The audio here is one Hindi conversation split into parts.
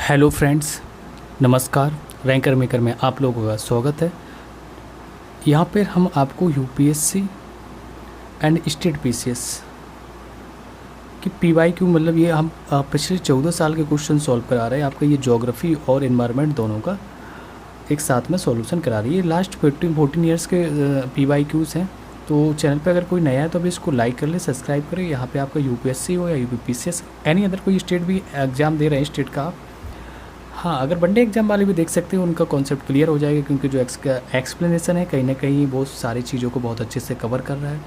हेलो फ्रेंड्स, नमस्कार। रैंकर मेकर में आप लोगों का स्वागत है। यहाँ पर हम आपको यूपीएससी एंड स्टेट पीसीएस की पीवाईक्यू मतलब ये हम पिछले 14 साल के क्वेश्चन सॉल्व करा रहे हैं। आपका ये ज्योग्राफी और इन्वायरमेंट दोनों का एक साथ में सॉल्यूशन करा रही है। लास्ट 14 ईयर्स के पीवाईक्यूज़ हैं। तो चैनल पे अगर कोई नया है तो अभी इसको लाइक कर ले, सब्सक्राइब करें। यहाँ पे आपका यूपीएससी हो या यूपीपीसीएस एनी अदर कोई स्टेट भी एग्ज़ाम दे रहे हैं स्टेट का आप, हाँ, अगर वनडे एग्जाम वाले भी देख सकते हैं, उनका कॉन्सेप्ट क्लियर हो जाएगा क्योंकि जो एक्सप्लेनेशन है कहीं ना कहीं बहुत सारी चीज़ों को बहुत अच्छे से कवर कर रहा है।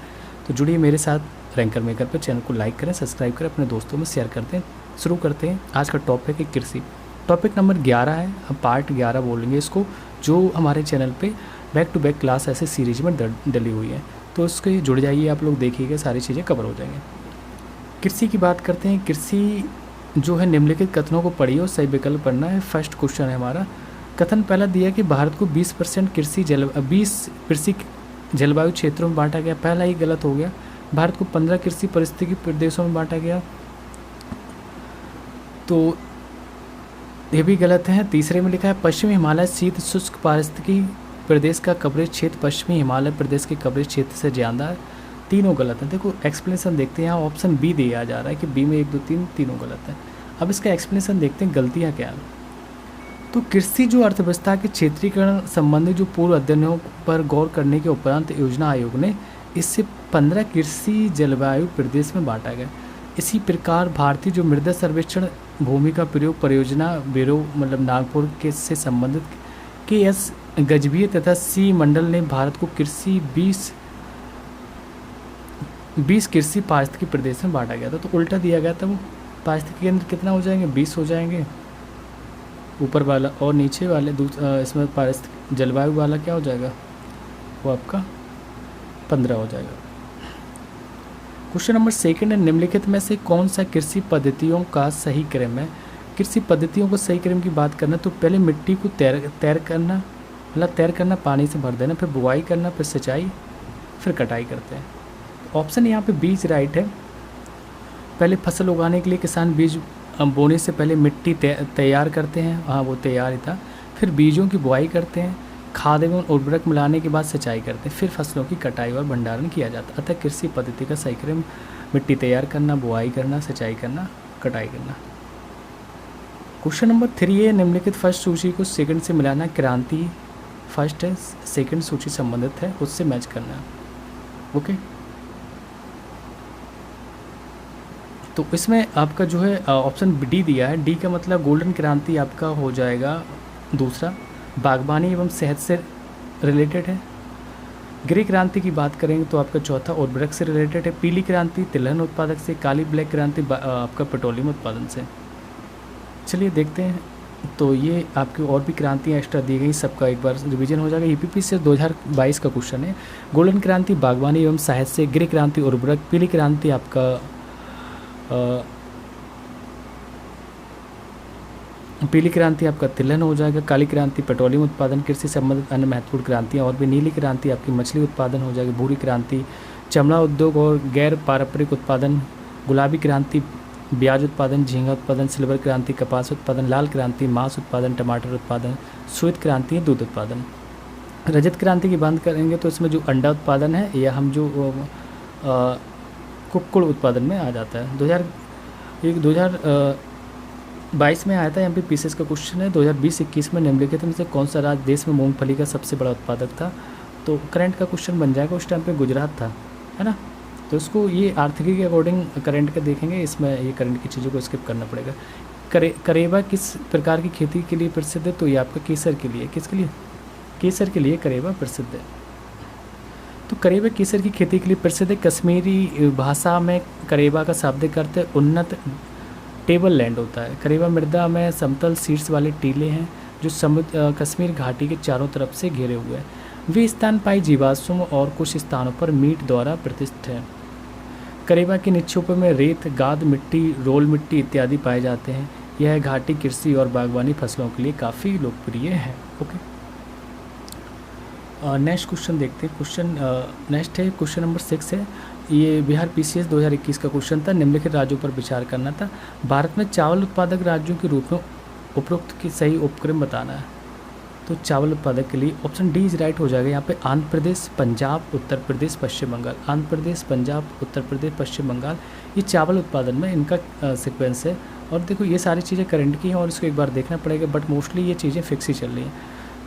तो जुड़िए मेरे साथ रैंकर मेकर पर। चैनल को लाइक करें, सब्सक्राइब करें, अपने दोस्तों में शेयर करते हैं। शुरू करते हैं। आज का टॉपिक है कृषि। टॉपिक नंबर 11 है, हम पार्ट 11 बोलेंगे इसको, जो हमारे चैनल पर बैक टू बैक क्लास ऐसे सीरीज में डली हुई है। तो उसके जुड़ जाइए, आप लोग देखिएगा, सारी चीज़ें कवर हो जाएंगी। कृषि की बात करते हैं। कृषि जो है निम्नलिखित कथनों को पढ़िए और सही विकल्प पढ़ना है। फर्स्ट क्वेश्चन है हमारा। कथन पहला दिया कि भारत को 20% कृषि जलवायु क्षेत्रों में बांटा गया। पहला ही गलत हो गया। भारत को 15 कृषि परिस्थितिकी प्रदेशों में बांटा गया, तो ये भी गलत है। तीसरे में लिखा है पश्चिमी हिमालय शीत शुष्क पारिस्थितिकी प्रदेश का कवरेज क्षेत्र पश्चिमी हिमालय प्रदेश के कवरेज क्षेत्र से ज़्यादा है। तीनों गलत हैं। देखो एक्सप्लेनेशन देखते हैं। यहाँ ऑप्शन बी दिया जा रहा है कि बी में 1 2 3 तीनों गलत हैं। अब इसका एक्सप्लेनेशन देखते हैं गलतियाँ क्या हैं। तो कृषि जो अर्थव्यवस्था के क्षेत्रीकरण संबंधी जो पूर्व अध्ययनों पर गौर करने के उपरांत योजना आयोग ने इससे 15 कृषि जलवायु प्रदेश में बांटा गया। इसी प्रकार भारतीय जो मृदा सर्वेक्षण भूमि का प्रयोग परियोजना ब्यूरो मतलब नागपुर के से संबंधित KS गजभिये तथा C मंडल ने भारत को कृषि 20 कृषि पारिस्थितिकी प्रदेश में बांटा गया था। तो उल्टा दिया गया था। वो पारिस्थितिकी केंद्र कितना हो जाएंगे? 20 हो जाएंगे ऊपर वाला, और नीचे वाले इसमें पारिस्थितिकी जलवायु वाला क्या हो जाएगा? वो आपका 15 हो जाएगा। क्वेश्चन नंबर 2 है, निम्नलिखित में से कौन सा कृषि पद्धतियों का सही क्रम है? कृषि पद्धतियों को सही क्रम की बात करना तो पहले मिट्टी को तैर करना, पानी से भर देना, फिर बुआई करना, फिर सिंचाई, फिर कटाई करते हैं। ऑप्शन यहाँ पे बीज राइट है। पहले फसल उगाने के लिए किसान बीज बोने से पहले मिट्टी तैयार करते हैं, हाँ वो तैयार ही था। फिर बीजों की बुआई करते हैं, खाद एवं उर्वरक मिलाने के बाद सिंचाई करते हैं, फिर फसलों की कटाई और भंडारण किया जाता है। अतः कृषि पद्धति का सही क्रम मिट्टी तैयार करना, बुआई करना, सिंचाई करना, कटाई करना। क्वेश्चन नंबर 3 है, निम्नलिखित फर्स्ट सूची को सेकंड से मिलाना। क्रांति फर्स्ट है, सेकंड सूची संबंधित है, उससे मैच करना। ओके, तो इसमें आपका जो है ऑप्शन डी दिया है। डी का मतलब गोल्डन क्रांति आपका हो जाएगा दूसरा। बागवानी एवं सेहत से रिलेटेड है। ग्रे क्रांति की बात करेंगे तो आपका चौथा उर्वरक से रिलेटेड है। पीली क्रांति तिलहन उत्पादक से। काली ब्लैक क्रांति आपका पेट्रोलियम उत्पादन से। चलिए देखते हैं। तो ये आपकी और भी क्रांतियाँ एक्स्ट्रा दी गई, सबका एक बार रिवीजन हो जाएगा। यूपीपी से 2022 का क्वेश्चन है। गोल्डन क्रांति बागवानी एवं सेहत से। ग्रे क्रांति उर्वरक। पीली क्रांति आपका पीली क्रांति आपका तिलहन हो जाएगा। काली क्रांति पेट्रोलियम उत्पादन। कृषि संबंधित अन्य महत्वपूर्ण क्रांतियाँ और भी। नीली क्रांति आपकी मछली उत्पादन हो जाएगी। भूरी क्रांति चमड़ा उद्योग और गैर पारंपरिक उत्पादन। गुलाबी क्रांति ब्याज उत्पादन, झींगा उत्पादन। सिल्वर क्रांति कपास उत्पादन। लाल क्रांति मांस उत्पादन, टमाटर उत्पादन। श्वेत क्रांति दूध उत्पादन। रजत क्रांति की बात करेंगे तो इसमें जो अंडा उत्पादन है या हम जो कुक्कुड़ उत्पादन में आ जाता है। 2022 में आया था। यहाँ पे पीसीएस का क्वेश्चन है। 2020-21 में निम्नलिखित में से कौन सा राज्य देश में मूंगफली का सबसे बड़ा उत्पादक था? तो करंट का क्वेश्चन बन जाएगा। उस टाइम पे गुजरात था, है ना। तो इसको ये आर्थिकी के अकॉर्डिंग करंट का देखेंगे। इसमें ये करंट की चीज़ों को स्किप करना पड़ेगा। करेबा किस प्रकार की खेती के लिए प्रसिद्ध है? तो ये आपका केसर के लिए। किसके लिए? केसर के लिए करेबा प्रसिद्ध है। तो करेबा केसर की खेती के लिए प्रसिद्ध है। कश्मीरी भाषा में करेबा का शाब्दिक अर्थ उन्नत टेबल लैंड होता है। करेबा मृदा में समतल शीर्ष वाले टीले हैं जो कश्मीर घाटी के चारों तरफ से घिरे हुए हैं। वे स्तनपायी जीवाश्म और कुछ स्थानों पर मीट द्वारा प्रतिष्ठित हैं। करेबा के निक्षेपों में रेत, गाद मिट्टी, रोल मिट्टी इत्यादि पाए जाते हैं। यह घाटी कृषि और बागवानी फसलों के लिए काफ़ी लोकप्रिय है। ओके, नेक्स्ट क्वेश्चन देखते हैं। नेक्स्ट है क्वेश्चन नंबर 6 है। ये बिहार पीसीएस 2021 का क्वेश्चन था। निम्नलिखित राज्यों पर विचार करना था। भारत में चावल उत्पादक राज्यों के रूप में उपरोक्त की सही उपक्रम बताना है। तो चावल उत्पादक के लिए ऑप्शन डी इज राइट हो जाएगा। यहाँ पे आंध्र प्रदेश, पंजाब, उत्तर प्रदेश, पश्चिम बंगाल। आंध्र प्रदेश, पंजाब, उत्तर प्रदेश, पश्चिम बंगाल, ये चावल उत्पादन में इनका सीक्वेंस है। और देखो ये सारी चीज़ें करंट की हैं और इसको एक बार देखना पड़ेगा, बट मोस्टली ये चीज़ें फिक्स ही चल रही हैं।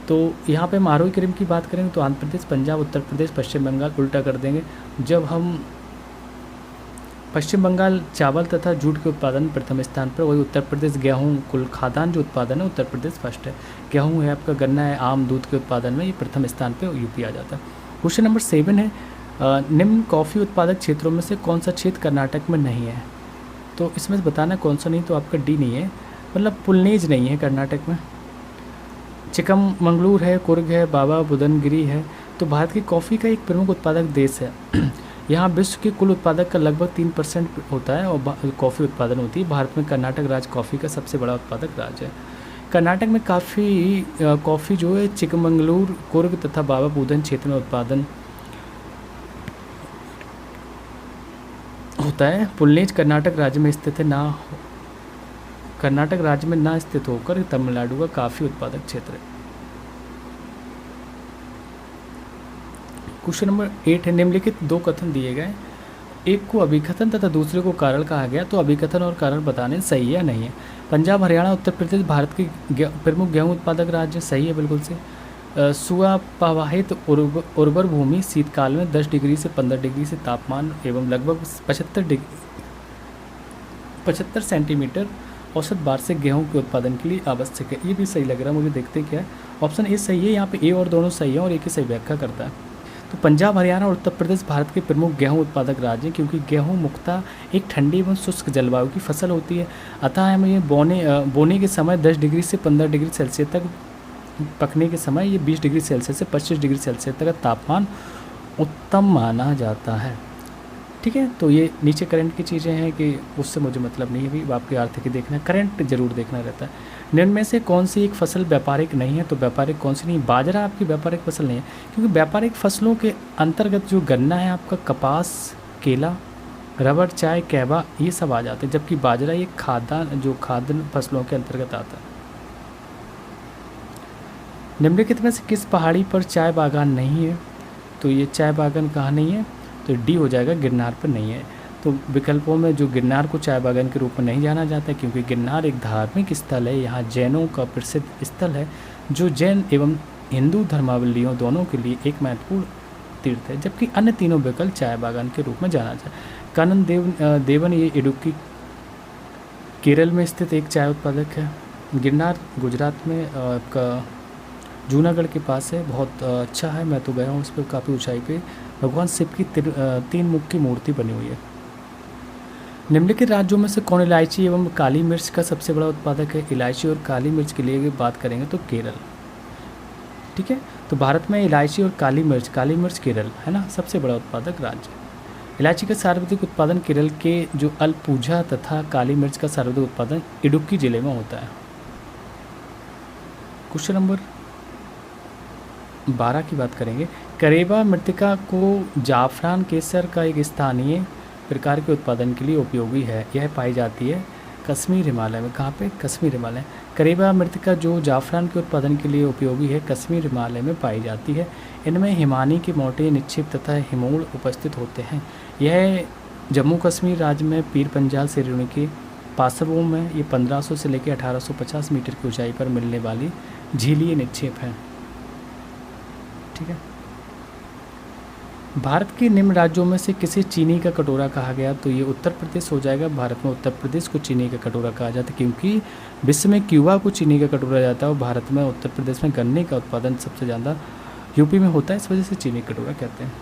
तो यहाँ पे हम आरोही क्रम की बात करेंगे तो आंध्र प्रदेश, पंजाब, उत्तर प्रदेश, पश्चिम बंगाल उल्टा कर देंगे। जब हम पश्चिम बंगाल चावल तथा जूट के उत्पादन में प्रथम स्थान पर, वही उत्तर प्रदेश गेहूं, कुल खाद्यान्न जो उत्पादन है उत्तर प्रदेश फर्स्ट है। गेहूं है आपका, गन्ना है, आम, दूध के उत्पादन में ये प्रथम स्थान पर यूपी आ जाता है। क्वेश्चन नंबर 7 है, निम्न कॉफ़ी उत्पादक क्षेत्रों में से कौन सा क्षेत्र कर्नाटक में नहीं है? तो इसमें बताना कौन सा नहीं, तो आपका डी नहीं है, मतलब पुलनेज नहीं है कर्नाटक में। चिकमंगलूर है, कुर्ग है, बाबा बुदनगिरी है। तो भारत की कॉफ़ी का एक प्रमुख उत्पादक देश है। यहाँ विश्व के कुल उत्पादक का लगभग 3% होता है और कॉफ़ी उत्पादन होती है। भारत में कर्नाटक राज्य कॉफ़ी का सबसे बड़ा उत्पादक राज्य है। कर्नाटक में कॉफ़ी जो है चिकमंगलूर, कुर्ग तथा बाबा बुदन क्षेत्र में उत्पादन होता है। पुलनेज कर्नाटक राज्य में स्थित है, कर्नाटक राज्य में ना स्थित होकर तमिलनाडु का काफ़ी उत्पादक क्षेत्र है। क्वेश्चन नंबर 8 है, निम्नलिखित दो कथन दिए गए, एक को अभिकथन तथा दूसरे को कारण कहा गया, तो अभिकथन और कारण बताने सही है या नहीं है? पंजाब, हरियाणा, उत्तर प्रदेश भारत के प्रमुख गेहूं उत्पादक राज्य, सही है बिल्कुल से। सुप्रवाहित उर्वर भूमि, शीतकाल में 10 डिग्री से 15 डिग्री से तापमान एवं लगभग 75 सेंटीमीटर औसत वार्षिक गेहूं के उत्पादन के लिए आवश्यक है। ये भी सही लग रहा है मुझे, देखते क्या है। ऑप्शन ए सही है, यहाँ पे ए और दोनों सही है और एक ही सही व्याख्या करता है। तो पंजाब, हरियाणा और उत्तर प्रदेश भारत के प्रमुख गेहूं उत्पादक राज्य हैं, क्योंकि गेहूं मुख्यतः एक ठंडी एवं शुष्क जलवायु की फसल होती है। अतः हमें ये बोने के समय 10 डिग्री से 15 डिग्री सेल्सियस तक, पकने के समय ये 20 डिग्री सेल्सियस से 25 डिग्री सेल्सियस तक का तापमान उत्तम माना जाता है। ठीक है, तो ये नीचे करंट की चीज़ें हैं कि उससे मुझे मतलब नहीं है, भी आपकी आर्थिक देखना है, करंट जरूर देखना रहता है। निम्न में से कौन सी एक फसल व्यापारिक नहीं है? तो व्यापारिक कौन सी नहीं? बाजरा आपकी व्यापारिक फसल नहीं है, क्योंकि व्यापारिक फसलों के अंतर्गत जो गन्ना है आपका, कपास, केला, रबर, चाय, कहवा, ये सब आ जाते हैं, जबकि बाजरा ये खाद्य फसलों के अंतर्गत आता है। निम्नलिखित में से किस पहाड़ी पर चाय बागान नहीं है? तो ये चाय बागान कहाँ नहीं है? तो डी हो जाएगा, गिरनार पर नहीं है। तो विकल्पों में जो गिरनार को चाय बागान के रूप में नहीं जाना जाता है, क्योंकि गिरनार एक धार्मिक स्थल है, यहाँ जैनों का प्रसिद्ध स्थल है, जो जैन एवं हिंदू धर्मावलंबियों दोनों के लिए एक महत्वपूर्ण तीर्थ है, जबकि अन्य तीनों विकल्प चाय बागान के रूप में जाना जाता है। कानन देवन ये इडुक्की केरल में स्थित एक चाय उत्पादक है। गिरनार गुजरात में आपका जूनागढ़ के पास है, बहुत अच्छा है, मैं तो गया हूँ उस पर, काफ़ी ऊंचाई पे भगवान शिव की 3 मुख की मूर्ति बनी हुई है। निम्नलिखित राज्यों में से कौन इलायची एवं काली मिर्च का सबसे बड़ा उत्पादक है? इलायची और काली मिर्च के लिए बात करेंगे तो केरल। ठीक है, तो भारत में इलायची और काली मिर्च केरल है ना सबसे बड़ा उत्पादक राज्य। इलायची का सर्वाधिक उत्पादन केरल के जो अलपुझा तथा काली मिर्च का सर्वाधिक उत्पादन इडुक्की जिले में होता है। क्वेश्चन नंबर 12 की बात करेंगे। करेबा मृत्तिका को जाफरान केसर का एक स्थानीय प्रकार के उत्पादन के लिए उपयोगी है। यह पाई जाती है कश्मीर हिमालय में। कहाँ पे? कश्मीर हिमालय। करेबा मृत्तिका जो जाफरान के उत्पादन के लिए उपयोगी है, कश्मीर हिमालय में पाई जाती है। इनमें हिमानी के मोटे निक्षेप तथा हिमोड़ उपस्थित होते हैं। यह जम्मू कश्मीर राज्य में पीर पंजाल श्रेणी के पासरों में ये 1500 से लेकर 1850 मीटर की ऊंचाई पर मिलने वाली झीलीय निक्षेप है। ठीक है, भारत के निम्न राज्यों में से किसे चीनी का कटोरा कहा गया? तो ये उत्तर प्रदेश हो जाएगा। भारत में उत्तर प्रदेश को चीनी का कटोरा कहा जाता है, क्योंकि विश्व में क्यूबा को चीनी का कटोरा जाता है और भारत में उत्तर प्रदेश में गन्ने का उत्पादन सबसे ज़्यादा यूपी में होता है, इस वजह से चीनी का कटोरा कहते हैं।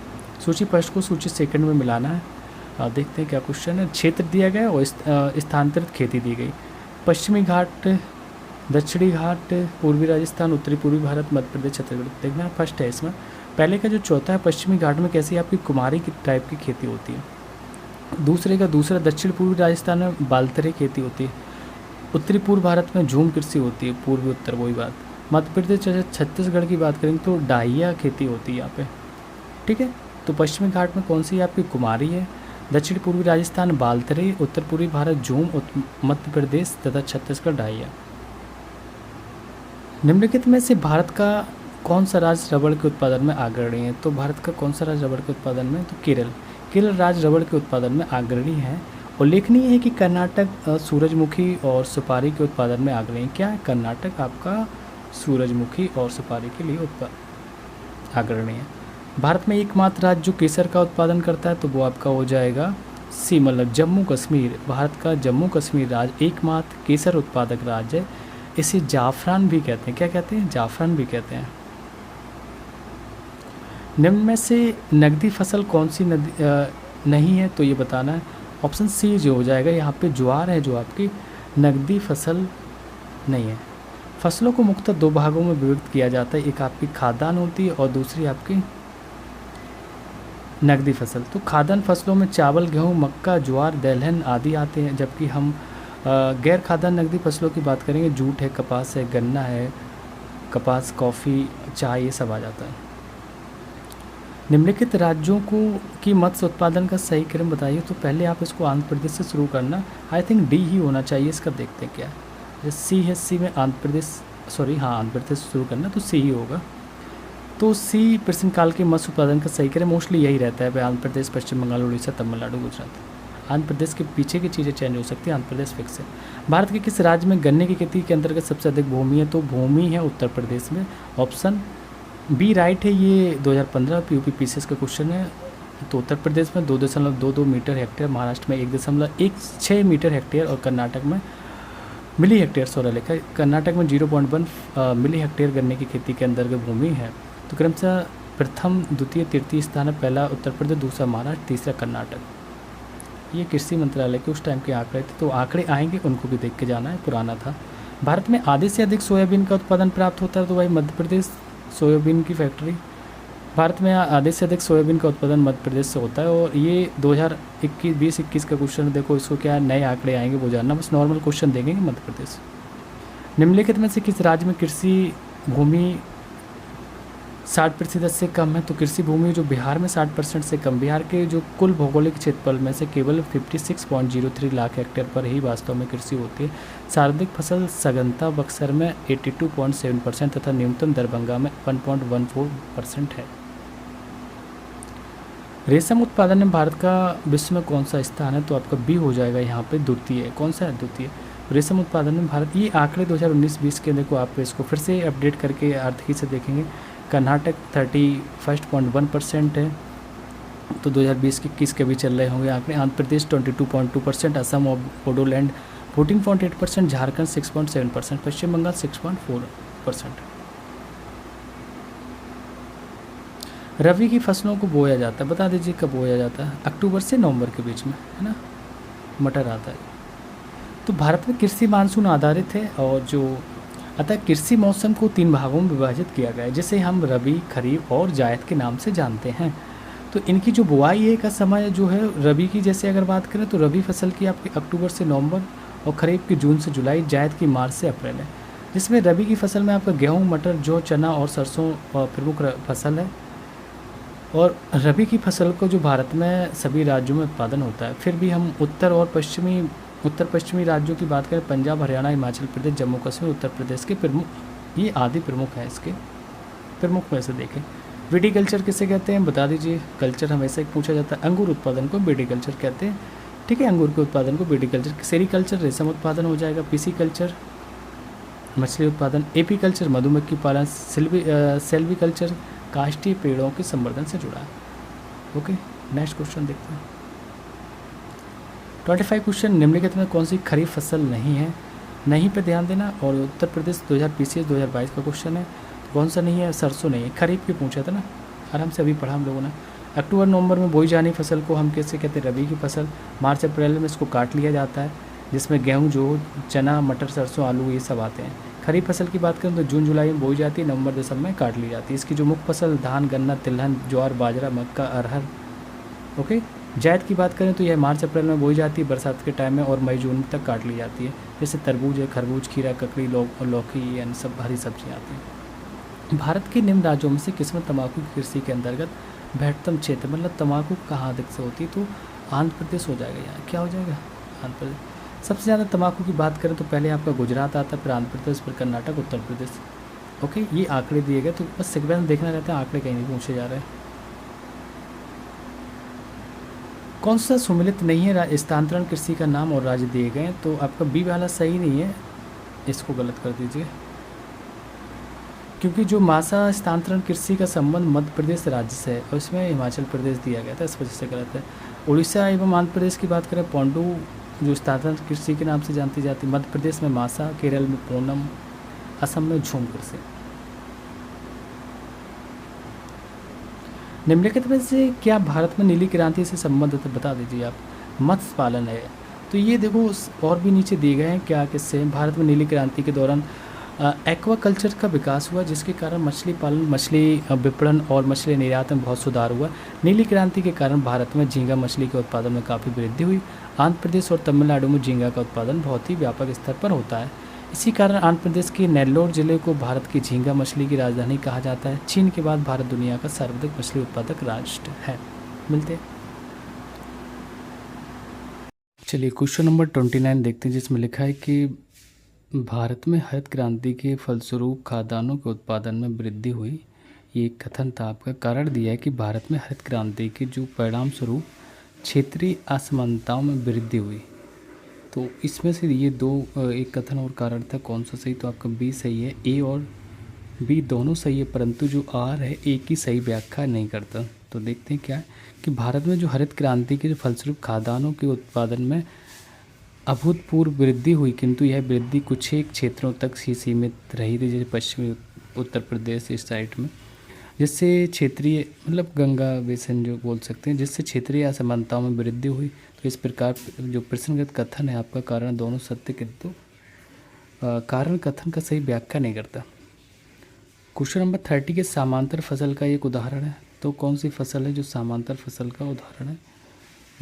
सूची फर्स्ट को सूची सेकंड में मिलाना है। देखते हैं क्या क्वेश्चन है। क्षेत्र दिया गया और स्थानांतरित खेती दी गई। पश्चिमी घाट, दक्षिणी घाट, पूर्वी राजस्थान, उत्तरी पूर्वी भारत, मध्य प्रदेश, छत्तीसगढ़। देखना फर्स्ट है इसमें। पहले का जो चौथा है, पश्चिमी घाट में कैसी आपकी कुमारी की टाइप की खेती होती है। दूसरा दक्षिण पूर्वी राजस्थान में बालतरे खेती होती है। उत्तरी पूर्व भारत में झूम कृषि होती है, पूर्वी उत्तर वही बात। मध्य प्रदेश छत्तीसगढ़ की बात करेंगे तो डाहिया खेती होती है यहाँ पे। ठीक है, तो पश्चिमी घाट में कौन सी आपकी कुमारी है, दक्षिण पूर्वी राजस्थान बालतरे, उत्तर पूर्वी भारत झूम, मध्य प्रदेश तथा छत्तीसगढ़ डाहिया। निम्नलिखित में से भारत का कौन सा राज्य रबड़ के उत्पादन में अग्रणी है? तो भारत का कौन सा राज्य रबड़ के उत्पादन में? तो केरल। केरल राज्य रबड़ के उत्पादन में अग्रणी है। उल्लेखनीय है कि कर्नाटक सूरजमुखी और सुपारी के उत्पादन में अग्रणी है। क्या है? कर्नाटक आपका सूरजमुखी और सुपारी के लिए अग्रणी है। भारत में एकमात्र राज्य जो केसर का उत्पादन करता है तो वो आपका हो जाएगा सी, मतलब जम्मू कश्मीर। भारत का जम्मू कश्मीर राज्य एकमात्र केसर उत्पादक राज्य है। इसे जाफरान भी कहते हैं। क्या कहते हैं? जाफरान भी कहते हैं। निम्न में से नकदी फसल कौन सी नहीं है? तो ये बताना है। ऑप्शन सी जो हो जाएगा यहाँ पे ज्वार है जो आपकी नकदी फसल नहीं है। फसलों को मुख्यतः दो भागों में विभक्त किया जाता है, एक आपकी खाद्यान्न होती है और दूसरी आपकी नकदी फसल। तो खाद्यान्न फसलों में चावल, गेहूँ, मक्का, ज्वार, दलहन आदि आते हैं, जबकि हम गैर खाद्यान्न नकदी फसलों की बात करेंगे, जूट है, कपास है, गन्ना है, कपास, कॉफ़ी, चाय, ये सब आ जाता है। निम्नलिखित राज्यों को की मत्स्य उत्पादन का सही क्रम बताइए। तो पहले आप इसको आंध्र प्रदेश से शुरू करना। आई थिंक डी ही होना चाहिए इसका, देखते हैं क्या है। सी है, सी में आंध्र प्रदेश, सॉरी हाँ आंध्र प्रदेश से शुरू करना, तो सी ही होगा। तो सी प्रश्नकाल के मत्स्य उत्पादन का सही क्रम मोस्टली यही रहता है भाई, आंध्र प्रदेश, पश्चिम बंगाल, उड़ीसा, तमिलनाडु, गुजरात। आंध्र प्रदेश के पीछे की चीज़ें चेंज हो सकती हैं, आंध्र प्रदेश फिक्स है। भारत के किस राज्य में गन्ने की खेती के अंतर्गत सबसे अधिक भूमि है? तो भूमि है उत्तर प्रदेश में। ऑप्शन बी राइट है। ये 2015 यूपी पीसीएस का क्वेश्चन है। तो उत्तर प्रदेश में 2.22 मीटर हेक्टेयर, महाराष्ट्र में 1.16 मीटर हेक्टेयर और कर्नाटक में मिली हेक्टेयर, सोलह लिखा है। कर्नाटक में 0.1 मिली हेक्टेयर गन्ने की खेती के अंतर्गत भूमि है। तो क्रमशः प्रथम, द्वितीय, तृतीय स्थान है। पहला उत्तर प्रदेश, दूसरा महाराष्ट्र, तीसरा कर्नाटक। ये कृषि मंत्रालय के उस टाइम के आंकड़े थे, तो आंकड़े आएंगे उनको भी देख के जाना है, पुराना था। भारत में आधे से अधिक सोयाबीन का उत्पादन प्राप्त होता है, तो भाई मध्य प्रदेश सोयाबीन की फैक्ट्री। भारत में आधे से अधिक सोयाबीन का उत्पादन मध्य प्रदेश से होता है। और ये 2021 का क्वेश्चन, देखो इसको क्या नए आंकड़े आएंगे वो जानना, बस नॉर्मल क्वेश्चन देंगे मध्य प्रदेश। निम्नलिखित में से किस राज्य में कृषि भूमि 60% से कम है? तो कृषि भूमि जो बिहार में 60% से कम। बिहार के जो कुल भौगोलिक क्षेत्रफल में से केवल 56.03 लाख हेक्टेयर पर ही वास्तव में कृषि होती है। सर्वाधिक फसल सघनता बक्सर में 82.7% तथा न्यूनतम दरभंगा में 1.14% है। रेशम उत्पादन में भारत का विश्व में कौन सा स्थान है? तो आपका बी हो जाएगा यहाँ पे, द्वितीय। कौन सा है? द्वितीय। रेशम उत्पादन में भारत, ये आंकड़े 2019-20 के देखो, आप इसको फिर से अपडेट करके आर्थिकी से देखेंगे। कर्नाटक 31.1% है, तो 2020-21 के भी चल रहे होंगे आंकड़े। आंध्र प्रदेश 22.2%, असम और बोडोलैंड 14.8%, झारखंड 6.7%, पश्चिम बंगाल 6.4%। रबी की फसलों को बोया जाता है, बता दीजिए कब बोया जाता है? अक्टूबर से नवंबर के बीच में, है ना, मटर आता है। तो भारत में कृषि मानसून आधारित है, और जो अतः कृषि मौसम को 3 भागों में विभाजित किया गया है, जिसे हम रबी, खरीफ और जायद के नाम से जानते हैं। तो इनकी जो बुआई है का समय जो है, रबी की जैसे अगर बात करें तो रबी फसल की आपकी अक्टूबर से नवंबर, और खरीफ की जून से जुलाई, जायद की मार्च से अप्रैल है। जिसमें रबी की फसल में आपका गेहूँ, मटर, जौ, चना और सरसों प्रमुख फसल है। और रबी की फसल को जो भारत में सभी राज्यों में उत्पादन होता है। फिर भी हम उत्तर पश्चिमी राज्यों की बात करें, पंजाब, हरियाणा, हिमाचल प्रदेश, जम्मू कश्मीर, उत्तर प्रदेश के प्रमुख, ये आदि प्रमुख हैं। इसके प्रमुख में से देखें, विटीकल्चर किसे कहते हैं? बता दीजिए। कल्चर हमेशा एक पूछा जाता है। अंगूर उत्पादन को विटीकल्चर कहते हैं, ठीक है, अंगूर के उत्पादन को विटीकल्चर। सेरीकल्चर रेशम उत्पादन हो जाएगा। पीसीकल्चर मछली उत्पादन। एपीकल्चर मधुमक्खी पालन। सेल्वीकल्चर काष्ठीय पेड़ों के संवर्धन से जुड़ा है। ओके, नेक्स्ट क्वेश्चन देखते हैं। 25 क्वेश्चन, निम्नलिखित में कौन सी खरीफ फसल नहीं है? नहीं पे ध्यान देना। और उत्तर प्रदेश 2022 का क्वेश्चन है, तो कौन सा नहीं है? सरसों नहीं है। खरीफ की पूछा था ना, आराम से अभी पढ़ा हम लोगों ने। अक्टूबर नवंबर में बोई जाने फसल को हम कैसे कहते हैं? रबी की फसल। मार्च अप्रैल में इसको काट लिया जाता है, जिसमें गेहूँ, जो चना, मटर, सरसों, आलू, ये सब आते हैं। खरीफ फसल की बात करें तो जून जुलाई में बोई जाती है, नवंबर दिसंबर में काट ली जाती है। इसकी जो मुख्य फसल धान, गन्ना, तिलहन, ज्वार, बाजरा, मक्का, अरहर। ओके, जायद की बात करें तो यह मार्च अप्रैल में बोई जाती है, बरसात के टाइम में, और मई जून तक काट ली जाती है। जैसे तरबूज है, खरबूज, खीरा, ककड़ी, लौकी, ये सब हरी सब्जियाँ आती हैं। भारत के निम्न राज्यों में से किसमें तंबाकू की कृषि के अंतर्गत बृहत्तम क्षेत्र, मतलब तंबाकू कहाँ अधिक से होती है? तो आंध्र प्रदेश हो जाएगा। यहाँ क्या हो जाएगा? आंध्र प्रदेश। सबसे ज़्यादा तंबाकू की बात करें तो पहले आपका गुजरात आता है, फिर आंध्र प्रदेश, फिर कर्नाटक, उत्तर प्रदेश। ओके, ये आंकड़े दिए गए, तो बस सिक्वेंस देखना रहता है, आंकड़े कहीं नहीं पूछे जा रहे हैं। कौन सा सुमेलित नहीं है स्थानांतरण कृषि का नाम और राज्य दिए गए हैं, तो आपका बी वाला सही नहीं है, इसको गलत कर दीजिए। क्योंकि जो मासा स्थानांतरण कृषि का संबंध मध्य प्रदेश राज्य से है और इसमें हिमाचल प्रदेश दिया गया था, इस वजह से गलत है। उड़ीसा एवं आंध्र प्रदेश की बात करें, पोंडू जो स्थानांतरण कृषि के नाम से जानती जाती है, मध्य प्रदेश में मासा, केरल में पोनम, असम में झूम कृषि। निम्नलिखित में से क्या भारत में नीली क्रांति से संबंधित है, बता दीजिए आप। मत्स्य पालन है, तो ये देखो और भी नीचे दिए गए हैं क्या किससे। भारत में नीली क्रांति के दौरान एक्वाकल्चर का विकास हुआ, जिसके कारण मछली पालन, मछली विपणन और मछली निर्यात में बहुत सुधार हुआ। नीली क्रांति के कारण भारत में झींगा मछली के उत्पादन में काफ़ी वृद्धि हुई। आंध्र प्रदेश और तमिलनाडु में झींगा का उत्पादन बहुत ही व्यापक स्तर पर होता है। इसी कारण आंध्र प्रदेश के नेल्लोर जिले को भारत की झींगा मछली की राजधानी कहा जाता है। चीन के बाद भारत दुनिया का सर्वाधिक मछली उत्पादक राष्ट्र है। मिलते हैं। चलिए क्वेश्चन नंबर 29 देखते हैं, जिसमें लिखा है कि भारत में हरित क्रांति के फलस्वरूप खाद्यान्नों के उत्पादन में वृद्धि हुई। ये कथन था आपका। कारण दिया है कि भारत में हरित क्रांति के जो परिणाम स्वरूप क्षेत्रीय असमानताओं में वृद्धि हुई। तो इसमें से ये दो एक कथन और कारण था, कौन सा सही, तो आपका बी सही है। ए और बी दोनों सही है, परंतु जो आर है ए की सही व्याख्या नहीं करता। तो देखते हैं क्या है कि भारत में जो हरित क्रांति के फलस्वरूप खाद्यान्नों के उत्पादन में अभूतपूर्व वृद्धि हुई, किंतु यह वृद्धि कुछ एक क्षेत्रों तक ही सीमित रही थी, जैसे पश्चिमी उत्तर प्रदेश इस साइड में, जिससे क्षेत्रीय मतलब गंगा बेसिन जो बोल सकते हैं, जिससे क्षेत्रीय असमानताओं में वृद्धि हुई। तो इस प्रकार जो प्रश्नगत कथन है आपका, कारण दोनों सत्य, किंतु कारण कथन का सही व्याख्या नहीं करता। क्वेश्चन नंबर 30 के समांतर फसल का एक उदाहरण है, तो कौन सी फसल है जो समांतर फसल का उदाहरण है,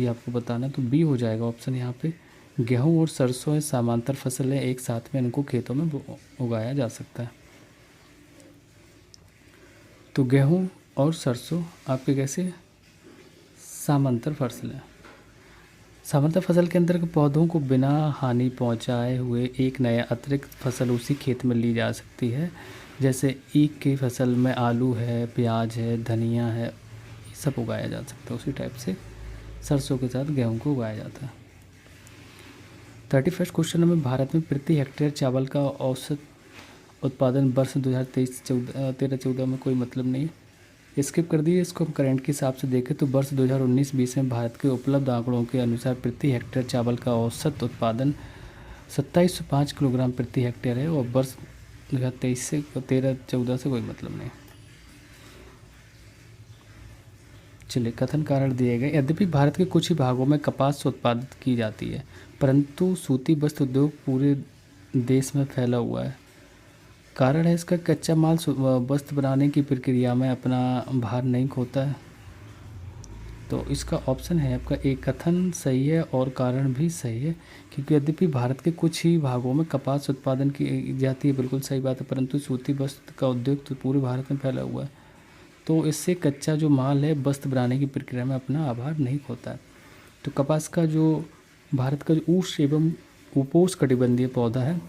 ये आपको बताना है। तो बी हो जाएगा ऑप्शन यहाँ पे। गेहूं और सरसों समांतर फसल है, एक साथ में इनको खेतों में उगाया जा सकता है। तो गेहूं और सरसों आपके कैसे समांतर फसल है। समांतर फसल के अंतर्गत पौधों को बिना हानि पहुंचाए हुए एक नया अतिरिक्त फसल उसी खेत में ली जा सकती है। जैसे ईख की फसल में आलू है, प्याज है, धनिया है, ये सब उगाया जा सकता है। उसी टाइप से सरसों के साथ गेहूं को उगाया जाता है। 31 क्वेश्चन में भारत में प्रति हेक्टेयर चावल का औसत उत्पादन वर्ष 2013-14 में कोई मतलब नहीं है, स्किप कर दिए। इसको हम करंट के हिसाब से देखें तो वर्ष 2019-20 में भारत के उपलब्ध आंकड़ों के अनुसार प्रति हेक्टेयर चावल का औसत उत्पादन 2705 किलोग्राम प्रति हेक्टेयर है, और वर्ष 2023 से 13-14 से कोई मतलब नहीं। चलिए कथन कारण दिए गए। यद्यपि भारत के कुछ ही भागों में कपास उत्पादित की जाती है, परंतु सूती वस्त्र उद्योग पूरे देश में फैला हुआ है। कारण है इसका कच्चा माल वस्त्र बनाने की प्रक्रिया में अपना भार नहीं खोता है। तो इसका ऑप्शन है आपका एक, कथन सही है और कारण भी सही है। क्योंकि यद्यपि भारत के कुछ ही भागों में कपास उत्पादन की जाती है, बिल्कुल सही बात है, परंतु सूती वस्त्र का उद्योग तो पूरे भारत में फैला हुआ है। तो इससे कच्चा जो माल है वस्त्र बनाने की प्रक्रिया में अपना आभार नहीं खोता है। तो कपास का जो भारत का जो उष्ण एवं उपोष्णकटिबंधीय पौधा है,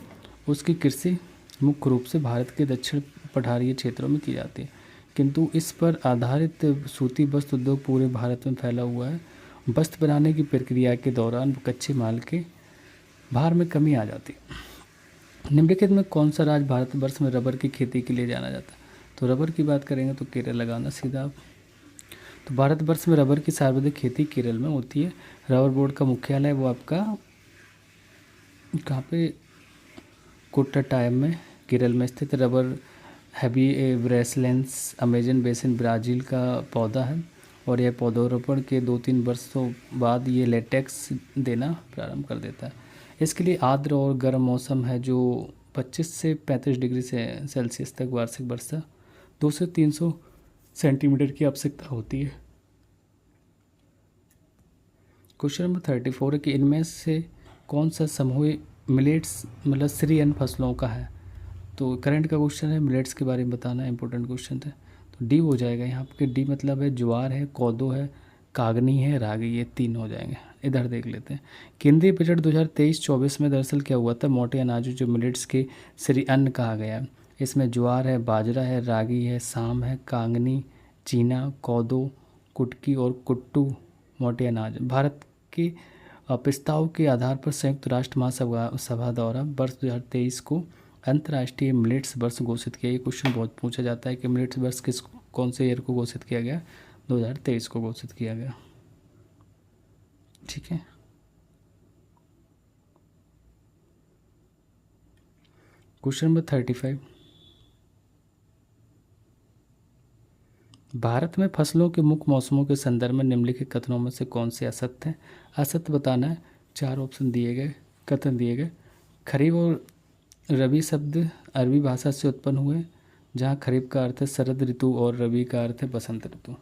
उसकी कृषि मुख्य रूप से भारत के दक्षिण पठारीय क्षेत्रों में की जाती है, किंतु इस पर आधारित सूती वस्त्र उद्योग पूरे भारत में फैला हुआ है। वस्त्र बनाने की प्रक्रिया के दौरान कच्चे माल के भार में कमी आ जाती है। निम्नलिखित में कौन सा राज्य भारतवर्ष में रबर की खेती के लिए जाना जाता है। तो रबर की बात करेंगे तो केरल लगाना सीधा आप। तो भारतवर्ष में रबर की सर्वाधिक खेती केरल में होती है। रबर बोर्ड का मुख्यालय वो आपका कहाँ पे, कोट्टाटायम में, केरल में स्थित। रबर हैवी ब्रेसलेंस अमेजन बेसिन ब्राज़ील का पौधा है, और यह पौधरोपण के 2-3 वर्षों बाद ये लेटेक्स देना प्रारंभ कर देता है। इसके लिए आर्द्र और गर्म मौसम है, जो 25 से 35 डिग्री सेल्सियस तक वार्षिक वर्षा 200 से 300 सेंटीमीटर की आवश्यकता होती है। क्वेश्चन नंबर 34 है कि इनमें से कौन सा समूह मिलेट्स मतलब श्री अन्न फसलों का है। तो करंट का क्वेश्चन है, मिलेट्स के बारे में बताना इंपॉर्टेंट क्वेश्चन है। तो डी हो जाएगा यहाँ पे। डी मतलब है ज्वार है, कोदो है, कागनी है, रागी, ये 3 हो जाएंगे। इधर देख लेते हैं। केंद्रीय बजट 2023-24 में दरअसल क्या हुआ था, मोटे अनाजों जो मिलेट्स के श्री अन्न कहा गया है, इसमें ज्वार है, बाजरा है, रागी है, साम है, कांगनी, चीना, कोदो, कुटकी और कुट्टू मोटे अनाज। भारत के प्रस्ताव के आधार पर संयुक्त राष्ट्र महासभा द्वारा वर्ष 2023 को अंतर्राष्ट्रीय मिलेट्स वर्ष घोषित किया। ये क्वेश्चन बहुत पूछा जाता है कि मिलेट्स वर्ष कौन से ईयर को घोषित किया गया? 2023 को घोषित किया गया। ठीक है। क्वेश्चन नंबर 35, भारत में फसलों के मुख्य मौसमों के संदर्भ में निम्नलिखित कथनों में से कौन से असत्य हैं? असत्य बताना है। 4 ऑप्शन दिए गए, कथन दिए गए। खरीफ और रबी शब्द अरबी भाषा से उत्पन्न हुए, जहाँ खरीफ का अर्थ है शरद ऋतु और रबी का अर्थ है बसंत ऋतु।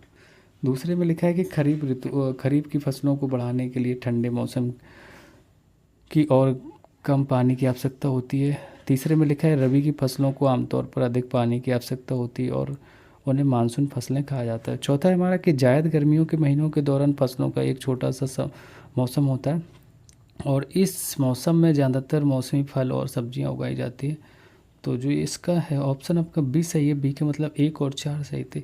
दूसरे में लिखा है कि खरीफ की फसलों को बढ़ाने के लिए ठंडे मौसम की और कम पानी की आवश्यकता होती है। तीसरे में लिखा है रबी की फसलों को आमतौर पर अधिक पानी की आवश्यकता होती है और उन्हें मानसून फसलें कहा जाता है। चौथा है हमारा कि जायद गर्मियों के महीनों के दौरान फसलों का एक छोटा सा मौसम होता है और इस मौसम में ज़्यादातर मौसमी फल और सब्जियां उगाई जाती है। तो जो इसका है ऑप्शन आपका बी सही है। बी के मतलब 1 और 4 सही थे।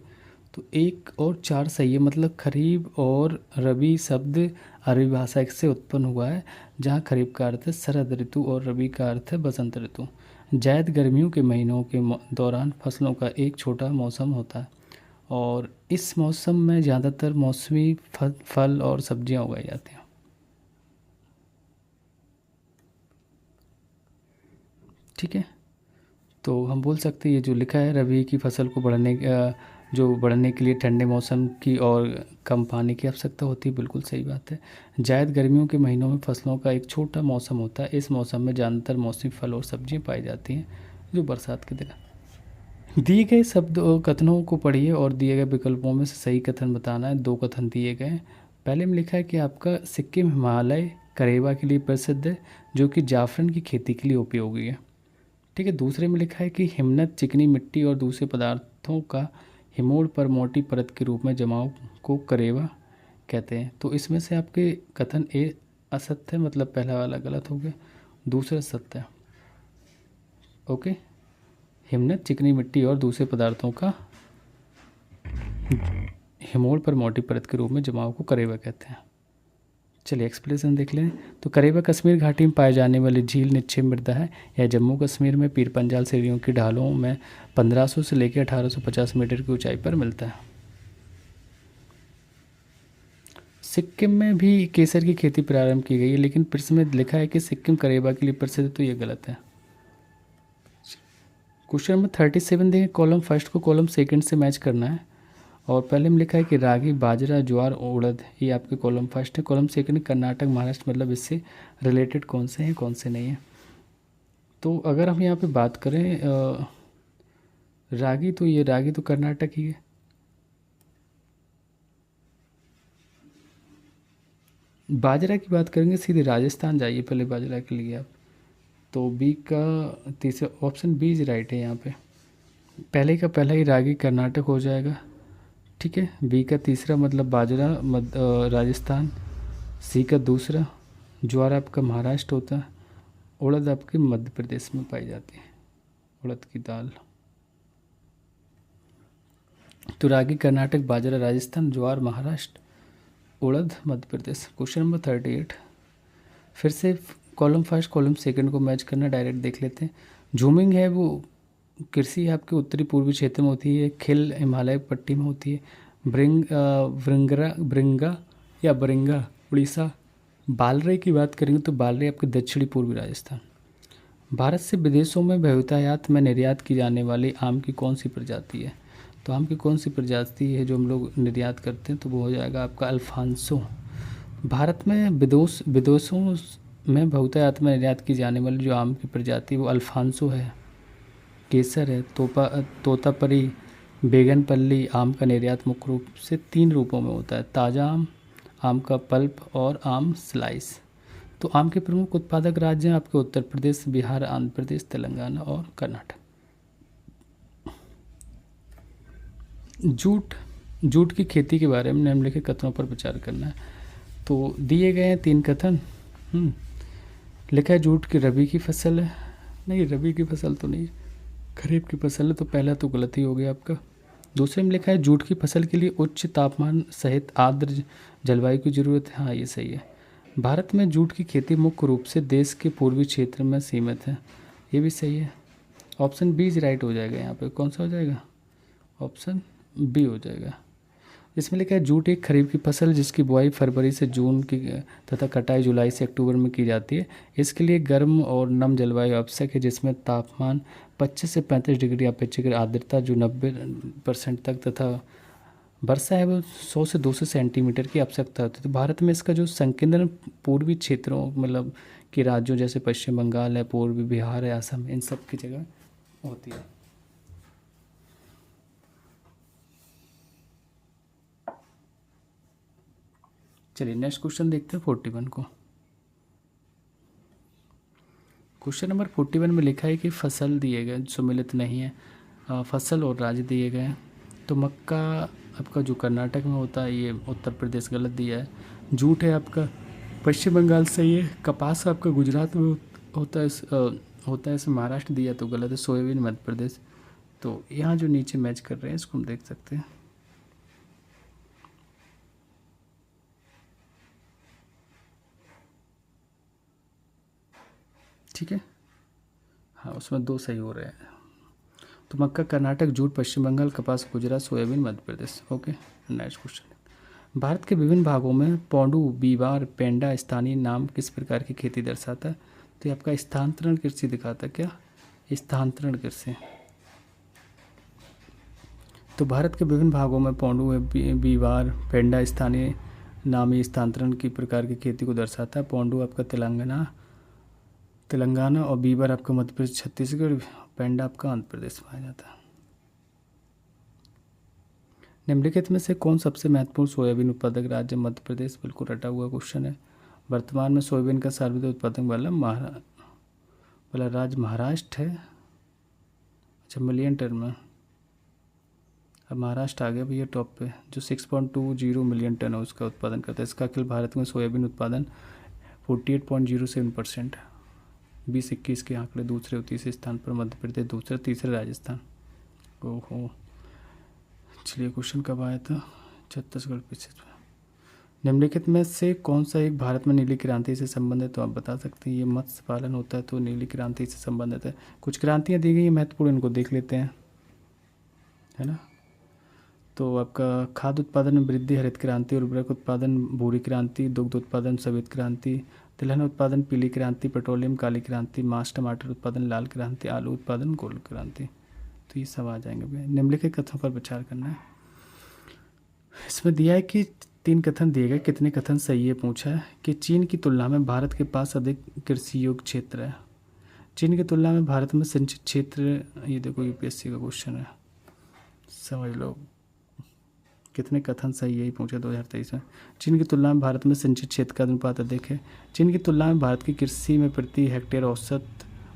तो 1 और 4 सही है, मतलब खरीफ और रबी शब्द अरबी भाषा से उत्पन्न हुआ है, जहाँ खरीफ का अर्थ है शरद ऋतु और रबी का अर्थ है बसंत ऋतु। जायद गर्मियों के महीनों के दौरान फसलों का एक छोटा मौसम होता है और इस मौसम में ज़्यादातर मौसमी फल और सब्जियां उगाई जाती हैं। ठीक है, तो हम बोल सकते हैं ये जो लिखा है रबी की फसल को बढ़ने के लिए ठंडे मौसम की और कम पानी की आवश्यकता होती है, बिल्कुल सही बात है। जायद गर्मियों के महीनों में फसलों का एक छोटा मौसम होता है, इस मौसम में ज़्यादातर मौसमी फल और सब्जियां पाई जाती हैं जो बरसात के दिन। दिए गए शब्द कथनों को पढ़िए और दिए गए विकल्पों में से सही कथन बताना है। 2 कथन दिए गए हैं। पहले में लिखा है कि आपका सिक्किम हिमालय करेवा के लिए प्रसिद्ध है, जो कि जाफरन की खेती के लिए उपयोगी है। ठीक है। दूसरे में लिखा है कि हिमनद चिकनी मिट्टी और दूसरे पदार्थों का हिमोड़ पर मोटी परत के रूप में जमाव को करेवा कहते हैं। तो इसमें से आपके कथन ए असत्य है, मतलब पहला वाला गलत हो गया, दूसरा सत्य है। ओके, हिमनद चिकनी मिट्टी और दूसरे पदार्थों का हिमोड़ पर मोटी परत के रूप में जमाव को करेवा कहते हैं। चलिए एक्सप्लेनेशन देख लें। तो करेवा कश्मीर घाटी में पाए जाने वाली झील निक्षेप मृदा है। यह जम्मू कश्मीर में पीर पंजाल श्रेणियों की ढालों में 1500 से लेकर 1850 मीटर की ऊंचाई पर मिलता है। सिक्किम में भी केसर की खेती प्रारंभ की गई है, लेकिन प्रश्न में लिखा है कि सिक्किम करेवा के लिए प्रसिद्ध है, तो ये गलत है। क्वेश्चन नंबर 37 देखें। कॉलम फर्स्ट को कॉलम सेकंड से मैच करना है और पहले में लिखा है कि रागी, बाजरा, ज्वार, उड़द, ये आपके कॉलम फर्स्ट है। कॉलम सेकंड कर्नाटक, महाराष्ट्र, मतलब इससे रिलेटेड कौन से हैं कौन से नहीं हैं। तो अगर हम यहाँ पे बात करें रागी, तो ये रागी तो कर्नाटक ही है। बाजरा की बात करेंगे सीधे राजस्थान जाइए पहले बाजरा के लिए आप। तो बी का तीसरा ऑप्शन बी इज राइट है। यहाँ पे पहले का पहला ही रागी कर्नाटक हो जाएगा। ठीक है। बी का तीसरा मतलब बाजरा राजस्थान। सी का दूसरा ज्वार आपका महाराष्ट्र होता है। उड़द आपके मध्य प्रदेश में पाई जाती है, उड़द की दाल। तो रागी कर्नाटक, बाजरा राजस्थान, ज्वार महाराष्ट्र, उड़द मध्य प्रदेश। क्वेश्चन नंबर 38 फिर से कॉलम फर्स्ट कॉलम सेकंड को मैच करना, डायरेक्ट देख लेते हैं। झूमिंग है वो कृषि आपके उत्तरी पूर्वी क्षेत्र में होती है। खिल हिमालय पट्टी में होती है। ब्रिंगा या बरिंगा उड़ीसा। बालरे की बात करेंगे तो बालरे आपके दक्षिणी पूर्वी राजस्थान। भारत से विदेशों में बहुतायत में निर्यात की जाने वाली आम की कौन सी प्रजाति है? तो आम की कौन सी प्रजाति है जो हम लोग निर्यात करते हैं? तो वो हो जाएगा आपका अल्फांसो। भारत में विदेशों में बहुतायत में निर्यात की जाने वाली जो आम की प्रजाति वो अल्फांसो है, केसर है, तोतापरी, बेगनपल्ली। आम का निर्यात मुख्य रूप से 3 रूपों में होता है, ताज़ा आम का पल्प और आम स्लाइस। तो आम के प्रमुख उत्पादक राज्य हैं आपके उत्तर प्रदेश, बिहार, आंध्र प्रदेश, तेलंगाना और कर्नाटक। जूट की खेती के बारे में निम्नलिखित कथनों पर विचार करना है। तो दिए गए हैं 3 कथन। लिखा है जूट की रबी की फसल है, नहीं रबी की फसल तो नहीं, खरीफ की फसल है, तो पहला तो गलत ही हो गया आपका। दूसरे में लिखा है जूट की फसल के लिए उच्च तापमान सहित आर्द्र जलवायु की जरूरत है। हाँ, ये सही है। भारत में जूट की खेती मुख्य रूप से देश के पूर्वी क्षेत्र में सीमित है। ये भी सही है। ऑप्शन बी इज राइट हो जाएगा। यहाँ पे कौन सा हो जाएगा? ऑप्शन बी हो जाएगा। इसमें लिखा है जूट एक खरीफ की फसल जिसकी बुआई फरवरी से जून की तथा कटाई जुलाई से अक्टूबर में की जाती है। इसके लिए गर्म और नम जलवायु आवश्यक है, जिसमें तापमान 25 से 35 डिग्री अपेक्षित आर्द्रता जो 90% तक तथा वर्षा है वो 100 से 200 सेंटीमीटर की आवश्यकता होती है। तो भारत में इसका जो संकेंद्रण पूर्वी क्षेत्रों मतलब कि राज्यों जैसे पश्चिम बंगाल है, पूर्वी बिहार है, असम, इन सब की जगह होती है। चलिए नेक्स्ट क्वेश्चन देखते हैं 41 को। क्वेश्चन नंबर 41 में लिखा है कि फसल दिए गए सुमिलित नहीं है, फसल और राज्य दिए गए हैं। तो मक्का आपका जो कर्नाटक में होता है, ये उत्तर प्रदेश गलत दिया है। जूट है आपका पश्चिम बंगाल सही है। कपास आपका गुजरात में होता है, होता है इसमें महाराष्ट्र दिया तो गलत है। सोयाबीन मध्य प्रदेश। तो यहाँ जो नीचे मैच कर रहे हैं इसको हम देख सकते हैं। ठीक है, हाँ उसमें दो सही हो रहे हैं। तो मक्का कर्नाटक, जूट पश्चिम बंगाल, कपास Gujarat, soyabean Madhya Pradesh. Okay, next question. Bharat के विभिन्न भागों में पौंडू, बीवार, पेंडा स्थानीय नाम किस प्रकार की खेती दर्शाता है? तो ये आपका स्थानांतरण कृषि दिखाता है। क्या? स्थानांतरण कृषि। तो भारत के विभिन्न भागों में पौंडू, बीवार, पेंडा स्थानीय नामी स्थानांतरण की प्रकार की खेती को दर्शाता है। पौंडू आपका तेलंगाना और बीबर आपका मध्य प्रदेश छत्तीसगढ़, पेंडा आपका आंध्र प्रदेश में आ जाता है। निम्नलिखित में से कौन सबसे महत्वपूर्ण सोयाबीन उत्पादक राज्य? मध्य प्रदेश। बिल्कुल रटा हुआ क्वेश्चन है। वर्तमान में सोयाबीन का सर्वाधिक उत्पादक वाला राज्य महाराष्ट्र है। अच्छा, मिलियन टन में अब महाराष्ट्र आ गया भैया टॉप पे, जो 6.20 मिलियन टन है उसका उत्पादन करता है। इसका अखिल भारत में सोयाबीन उत्पादन 48.07% है। 2021 के आंकड़े। दूसरे और तीसरे स्थान पर मध्य प्रदेश, दूसरा तीसरा राजस्थान। ओहो, चलिए क्वेश्चन कब आया था? छत्तीसगढ़ पीछे। निम्नलिखित में से कौन सा एक भारत में नीली क्रांति से संबंधित? तो आप बता सकते हैं। ये मत्स्य पालन होता है तो नीली क्रांति से संबंधित है। कुछ क्रांतियाँ दी गई हैं महत्वपूर्ण, इनको देख लेते हैं, है ना। तो आपका खाद्य उत्पादन में वृद्धि हरित क्रांति, उर्वरक उत्पादन भूरी क्रांति, दुग्ध उत्पादन श्वेत क्रांति, तिलहन उत्पादन पीली क्रांति, पेट्रोलियम काली क्रांति, मांस टमाटर उत्पादन लाल क्रांति, आलू उत्पादन गोल्ड क्रांति। तो ये सब आ जाएंगे भैया। निम्नलिखित कथनों पर विचार करना है। इसमें दिया है कि 3 कथन दिए गए, कितने कथन सही है पूछा है कि चीन की तुलना में भारत के पास अधिक कृषि योग्य क्षेत्र है। चीन की तुलना में भारत में सिंचित क्षेत्र, ये देखो यूपीएससी का क्वेश्चन है, समझ लो कितने कथन सही है, पूछा 2023 में। चीन की तुलना में भारत में सिंचित क्षेत्र का अनुपात अधिक है। चीन की तुलना में भारत की कृषि में प्रति हेक्टेयर औसत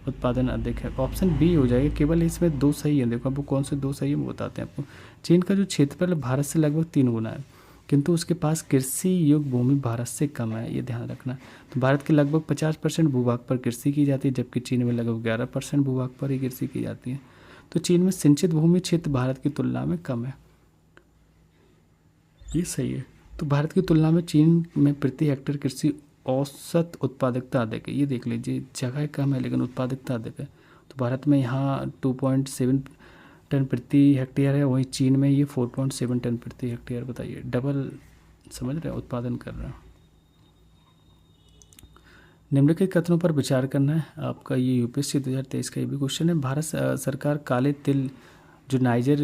उत्पादन अधिक है। ऑप्शन बी हो जाएगा। केवल इसमें 2 सही है। देखो आपको कौन से 2 सही है वो बताते हैं आपको। चीन का जो क्षेत्रफल भारत से लगभग 3 गुना है, किंतु उसके पास कृषि योग्य भूमि भारत से कम है, ये ध्यान रखना। तो भारत के लगभग 50% भूभाग पर कृषि की जाती है, जबकि चीन में लगभग 11% भूभाग पर ही कृषि की जाती है। तो चीन में सिंचित भूमि क्षेत्र भारत की तुलना में कम है, ये सही है। तो भारत की तुलना में चीन में प्रति हेक्टेयर कृषि औसत उत्पादकता अधिक है। ये देख लीजिए, जगह कम है लेकिन उत्पादकता अधिक है। तो भारत में यहाँ 2.7 टन प्रति हेक्टेयर है, वहीं चीन में ये 4.7 टन प्रति हेक्टेयर। बताइए, डबल समझ रहे हैं, उत्पादन कर रहे हैं। निम्नलिखित कथनों पर विचार करना है आपका। ये यूपीएससी 2023 का ये भी क्वेश्चन है। भारत सरकार काले तिल जो नाइजर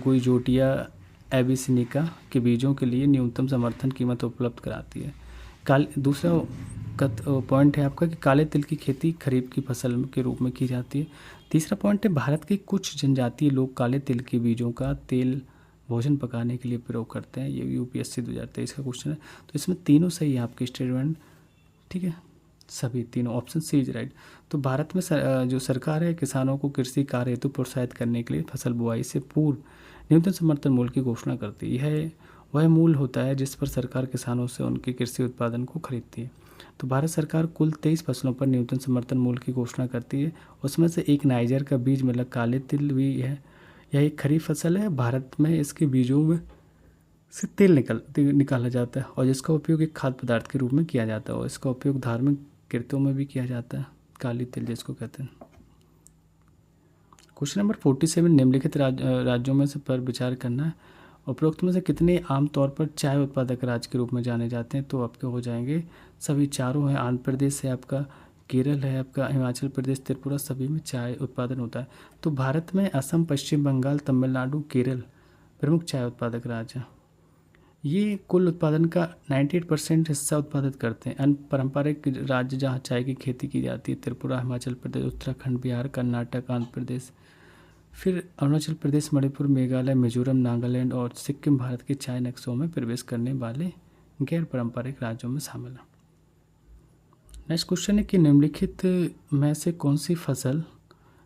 गुइजोटिया एबिसिनिका के बीजों के लिए न्यूनतम समर्थन कीमत उपलब्ध कराती है। दूसरा पॉइंट है आपका कि काले तिल की खेती खरीफ की फसल के रूप में की जाती है। तीसरा पॉइंट है भारत के कुछ जनजातीय लोग काले तिल के बीजों का तेल भोजन पकाने के लिए प्रयोग करते हैं। ये यूपीएससी 2023 का क्वेश्चन है। तो इसमें तीनों सही है आपके स्टेटमेंट, ठीक है, सभी तीनों। Option C is right. तो भारत में जो सरकार है किसानों को कृषि कार्य हेतु प्रोत्साहित करने के लिए फसल बुआई से पूर्व न्यूनतम समर्थन मूल्य की घोषणा करती है। यह वह मूल्य होता है जिस पर सरकार किसानों से उनके कृषि उत्पादन को खरीदती है। तो भारत सरकार कुल 23 फसलों पर न्यूनतम समर्थन मूल्य की घोषणा करती है। उसमें से एक नाइजर का बीज मतलब काले तिल भी है। यह एक खरीफ फसल है। भारत में इसके बीजों में से तेल निकाला जाता है और जिसका उपयोग एक खाद्य पदार्थ के रूप में किया जाता है और इसका उपयोग धार्मिक कृत्यों में भी किया जाता है, काली तिल जिसको कहते हैं। क्वेश्चन नंबर 47, निम्नलिखित राज्यों में से पर विचार करना है। उपरोक्त में से कितने आमतौर पर चाय उत्पादक राज्य के रूप में जाने जाते हैं? तो आपके हो जाएंगे सभी चारों हैं। आंध्र प्रदेश है आपका, केरल है आपका, हिमाचल प्रदेश, त्रिपुरा, सभी में चाय उत्पादन होता है। तो भारत में असम, पश्चिम बंगाल, तमिलनाडु, केरल प्रमुख चाय उत्पादक राज्य हैं। ये कुल उत्पादन का 98% हिस्सा उत्पादित करते हैं। अन्य पारंपरिक राज्य जहाँ चाय की खेती की जाती है त्रिपुरा, हिमाचल प्रदेश, उत्तराखंड, बिहार, कर्नाटक, आंध्र प्रदेश, फिर अरुणाचल प्रदेश, मणिपुर, मेघालय, मिजोरम, नागालैंड और सिक्किम भारत के चाय नक्शों में प्रवेश करने वाले गैर पारंपरिक राज्यों में शामिल है। नेक्स्ट क्वेश्चन है कि निम्नलिखित में से कौन सी फसल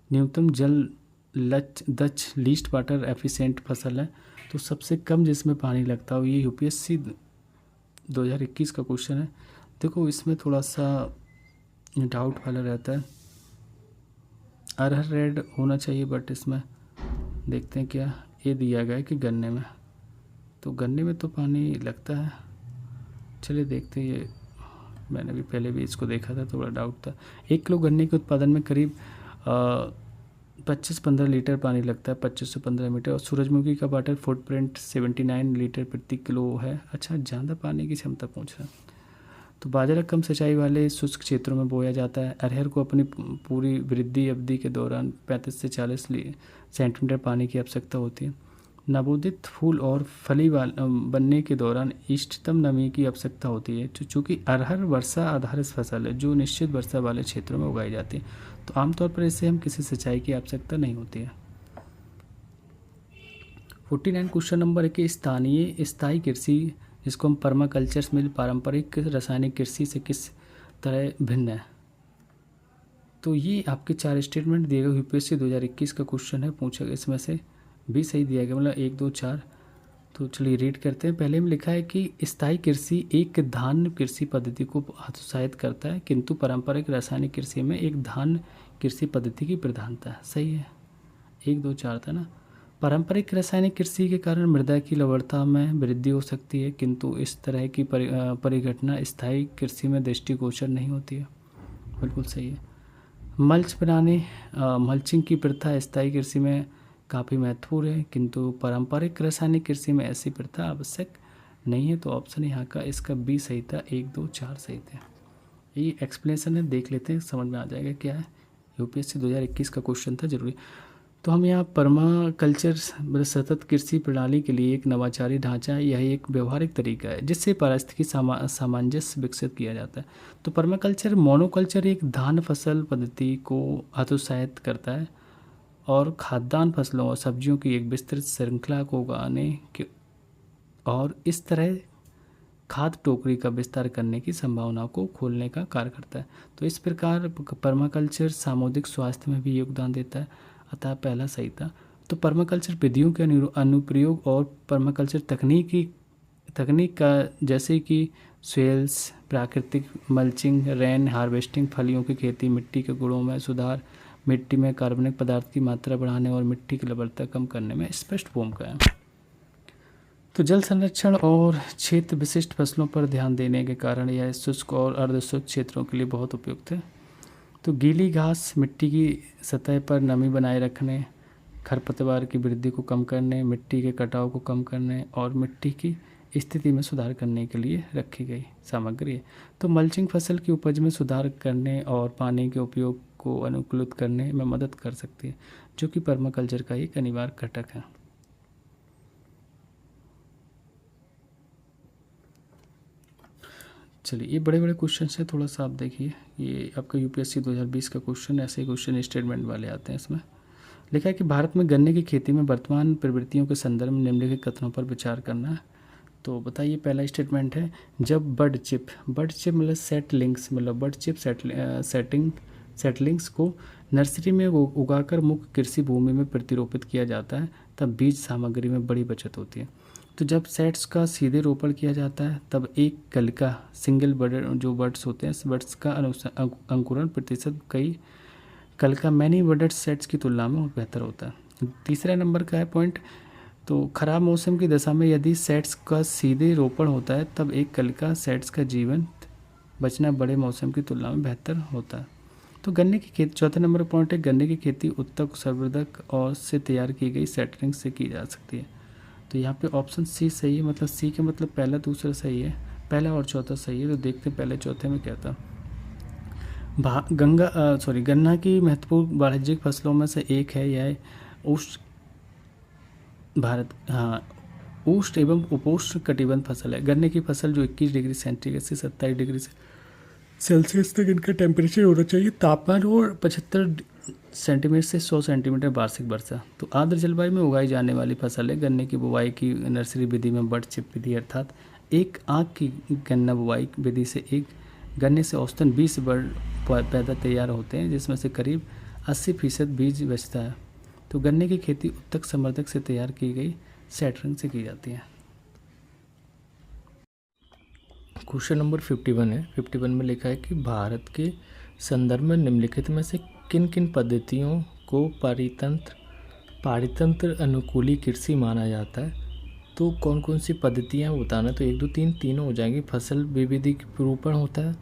न्यूनतम जल दक्ष लीस्ट वाटर एफिशिएंट फसल है? तो सबसे कम जिसमें पानी लगता हो, ये यूपीएससी 2021 का क्वेश्चन है। देखो इसमें थोड़ा सा डाउट वाला रहता है। अरहर रेड होना चाहिए बट इसमें देखते हैं क्या ये दिया गया है कि गन्ने में, तो गन्ने में तो पानी लगता है। चलिए देखते हैं, ये मैंने भी पहले भी इसको देखा था, थोड़ा डाउट था। 1 किलो गन्ने के उत्पादन में करीब 25-15 लीटर पानी लगता है, 25 से 15 मीटर। और सूरजमुखी का वाटर फुटप्रिंट 79 लीटर प्रति किलो है। अच्छा, ज़्यादा पानी की क्षमता पूछ रहा है। तो बाजरा कम सिंचाई वाले शुष्क क्षेत्रों में बोया जाता है। अरहर को अपनी पूरी वृद्धि अवधि के दौरान 35 से 40 सेंटीमीटर पानी की आवश्यकता होती है। नवोदित फूल और फली बनने के दौरान इष्टतम नमी की आवश्यकता होती है। चूँकि अरहर वर्षा आधारित फसल है जो निश्चित वर्षा वाले क्षेत्रों में उगाई जाती है, तो आमतौर पर इसे हम किसी सिंचाई की आवश्यकता नहीं होती है। 49 क्वेश्चन नंबर है कि स्थायी कृषि जिसको हम पर्माकल्चर्स में पारंपरिक रासायनिक कृषि से किस तरह भिन्न है? तो ये आपके 4 स्टेटमेंट दिए गए यूपीएससी 2021 का क्वेश्चन है, पूछा गया। इसमें से भी सही दिया गया, मतलब 1, 2, 4। तो चलिए रीड करते हैं। पहले में लिखा है कि स्थायी कृषि एक धान कृषि पद्धति को हतोत्साहित करता है, किंतु पारंपरिक रासायनिक कृषि में एक धान कृषि पद्धति की प्रधानता है। सही है, 1, 2, 4 था ना। पारंपरिक रासायनिक कृषि के कारण मृदा की लवणता में वृद्धि हो सकती है, किंतु इस तरह की परिघटना स्थायी कृषि में दृष्टिगोचर नहीं होती है। बिल्कुल सही है। मल्च बनाने मल्चिंग की प्रथा स्थायी कृषि में काफ़ी महत्वपूर्ण है, किंतु पारंपरिक रासायनिक कृषि में ऐसी प्रथा आवश्यक नहीं है। तो ऑप्शन यहाँ का इसका बी सही था, 1, 2, 4 सही थे। ये एक्सप्लेनेशन है, देख लेते हैं, समझ में आ जाएगा क्या है। यूपीएससी 2021 का क्वेश्चन था, जरूरी। तो हम यहाँ पर्माकल्चर मतलब सतत कृषि प्रणाली के लिए एक नवाचारी ढांचा है। यह एक व्यवहारिक तरीका है जिससे पारिस्थितिकी सामंजस्य विकसित किया जाता है। तो पर्माकल्चर मोनोकल्चर एक धान फसल पद्धति को हतोत्साहित करता है और खाद्यान्न फसलों और सब्जियों की एक विस्तृत श्रृंखला को उगाने के और इस तरह खाद्य टोकरी का विस्तार करने की संभावना को खोलने का कार्य करता है। तो इस प्रकार पर्माकल्चर सामुदायिक स्वास्थ्य में भी योगदान देता है, अतः पहला सही था। तो पर्माकल्चर विधियों के अनुप्रयोग और पर्माकल्चर तकनीक का जैसे कि स्वेल्स, प्राकृतिक मल्चिंग, रेन हार्वेस्टिंग, फलियों की खेती, मिट्टी के गुणों में सुधार, मिट्टी में कार्बनिक पदार्थ की मात्रा बढ़ाने और मिट्टी की लवणता कम करने में स्पष्ट भूमिका है। तो जल संरक्षण और क्षेत्र विशिष्ट फसलों पर ध्यान देने के कारण यह शुष्क और अर्धशुष्क क्षेत्रों के लिए बहुत उपयुक्त है। तो गीली घास मिट्टी की सतह पर नमी बनाए रखने, खरपतवार की वृद्धि को कम करने, मिट्टी के कटाव को कम करने और मिट्टी की स्थिति में सुधार करने के लिए रखी गई सामग्री है। तो मल्चिंग फसल की उपज में सुधार करने और पानी के उपयोग को अनुकूलित करने में मदद कर सकती है, जो कि पर्माकल्चर का एक अनिवार्य घटक है। चलिए, ये बड़े बड़े क्वेश्चन है, थोड़ा सा आप देखिए। ये आपका यूपीएससी 2020 का क्वेश्चन, ऐसे क्वेश्चन स्टेटमेंट वाले आते हैं। इसमें लिखा है कि भारत में गन्ने की खेती में वर्तमान प्रवृत्तियों के संदर्भ में निम्नलिखित कथनों पर विचार करना है। तो बताइए, पहला स्टेटमेंट है, जब बड चिप मतलब सेटलिंग्स मतलब बड चिप सेटलिंग्स को नर्सरी में उगाकर मुख्य कृषि भूमि में प्रतिरोपित किया जाता है, तब बीज सामग्री में बड़ी बचत होती है। तो जब सेट्स का सीधे रोपण किया जाता है तब एक कलिका सिंगल बर्ड जो बर्ड्स होते हैं बर्ड्स का अंकुरण प्रतिशत कई कलिका मैनी बर्डेड सेट्स की तुलना में बेहतर होता है। तीसरा नंबर का है पॉइंट, तो खराब मौसम की दशा में यदि सेट्स का सीधे रोपण होता है तब एक कलिका सेट्स का जीवन बचना बड़े मौसम की तुलना में बेहतर होता है। तो गन्ने की खेती, चौथा नंबर पॉइंट है गन्ने की खेती उत्तक संवर्धक और से तैयार की गई सेटलिंग से की जा सकती है। तो यहाँ पे ऑप्शन सी सही है, मतलब सी के मतलब पहला दूसरा सही है, पहला और चौथा सही है। तो देखते हैं पहले चौथे में क्या था। गन्ना की महत्वपूर्ण वाणिज्यिक फसलों में से एक है यह उष्ण एवं उपोष्ण कटिबंध फसल है। गन्ने की फसल जो 21 डिग्री सेंटीग्रेड से 27 डिग्री सेल्सियस तक इनका टेम्परेचर होना चाहिए, तापमान और 75 सेंटीमीटर से 100 सेंटीमीटर वार्षिक वर्षा। तो आर्द्र जलवायु में उगाई जाने वाली फसल है। गन्ने की बुवाई की नर्सरी विधि में बड चिप विधि अर्थात एक आँख की गन्ना बुवाई विधि से एक गन्ने से औसतन 20 बर्ड पैदा तैयार होते हैं, जिसमें से करीब 80% बीज बचता है। तो गन्ने की खेती उत्तक संवर्धक से तैयार की गई सेटरिंग से की जाती है। क्वेश्चन नंबर 51 है। 51 में लिखा है कि भारत के संदर्भ में निम्नलिखित में से किन किन पद्धतियों को पारितंत्र अनुकूली कृषि माना जाता है। तो कौन कौन सी पद्धतियाँ बताना, तो 1 2 3 तीनों हो जाएंगी। फसल विविधीकरण होता है,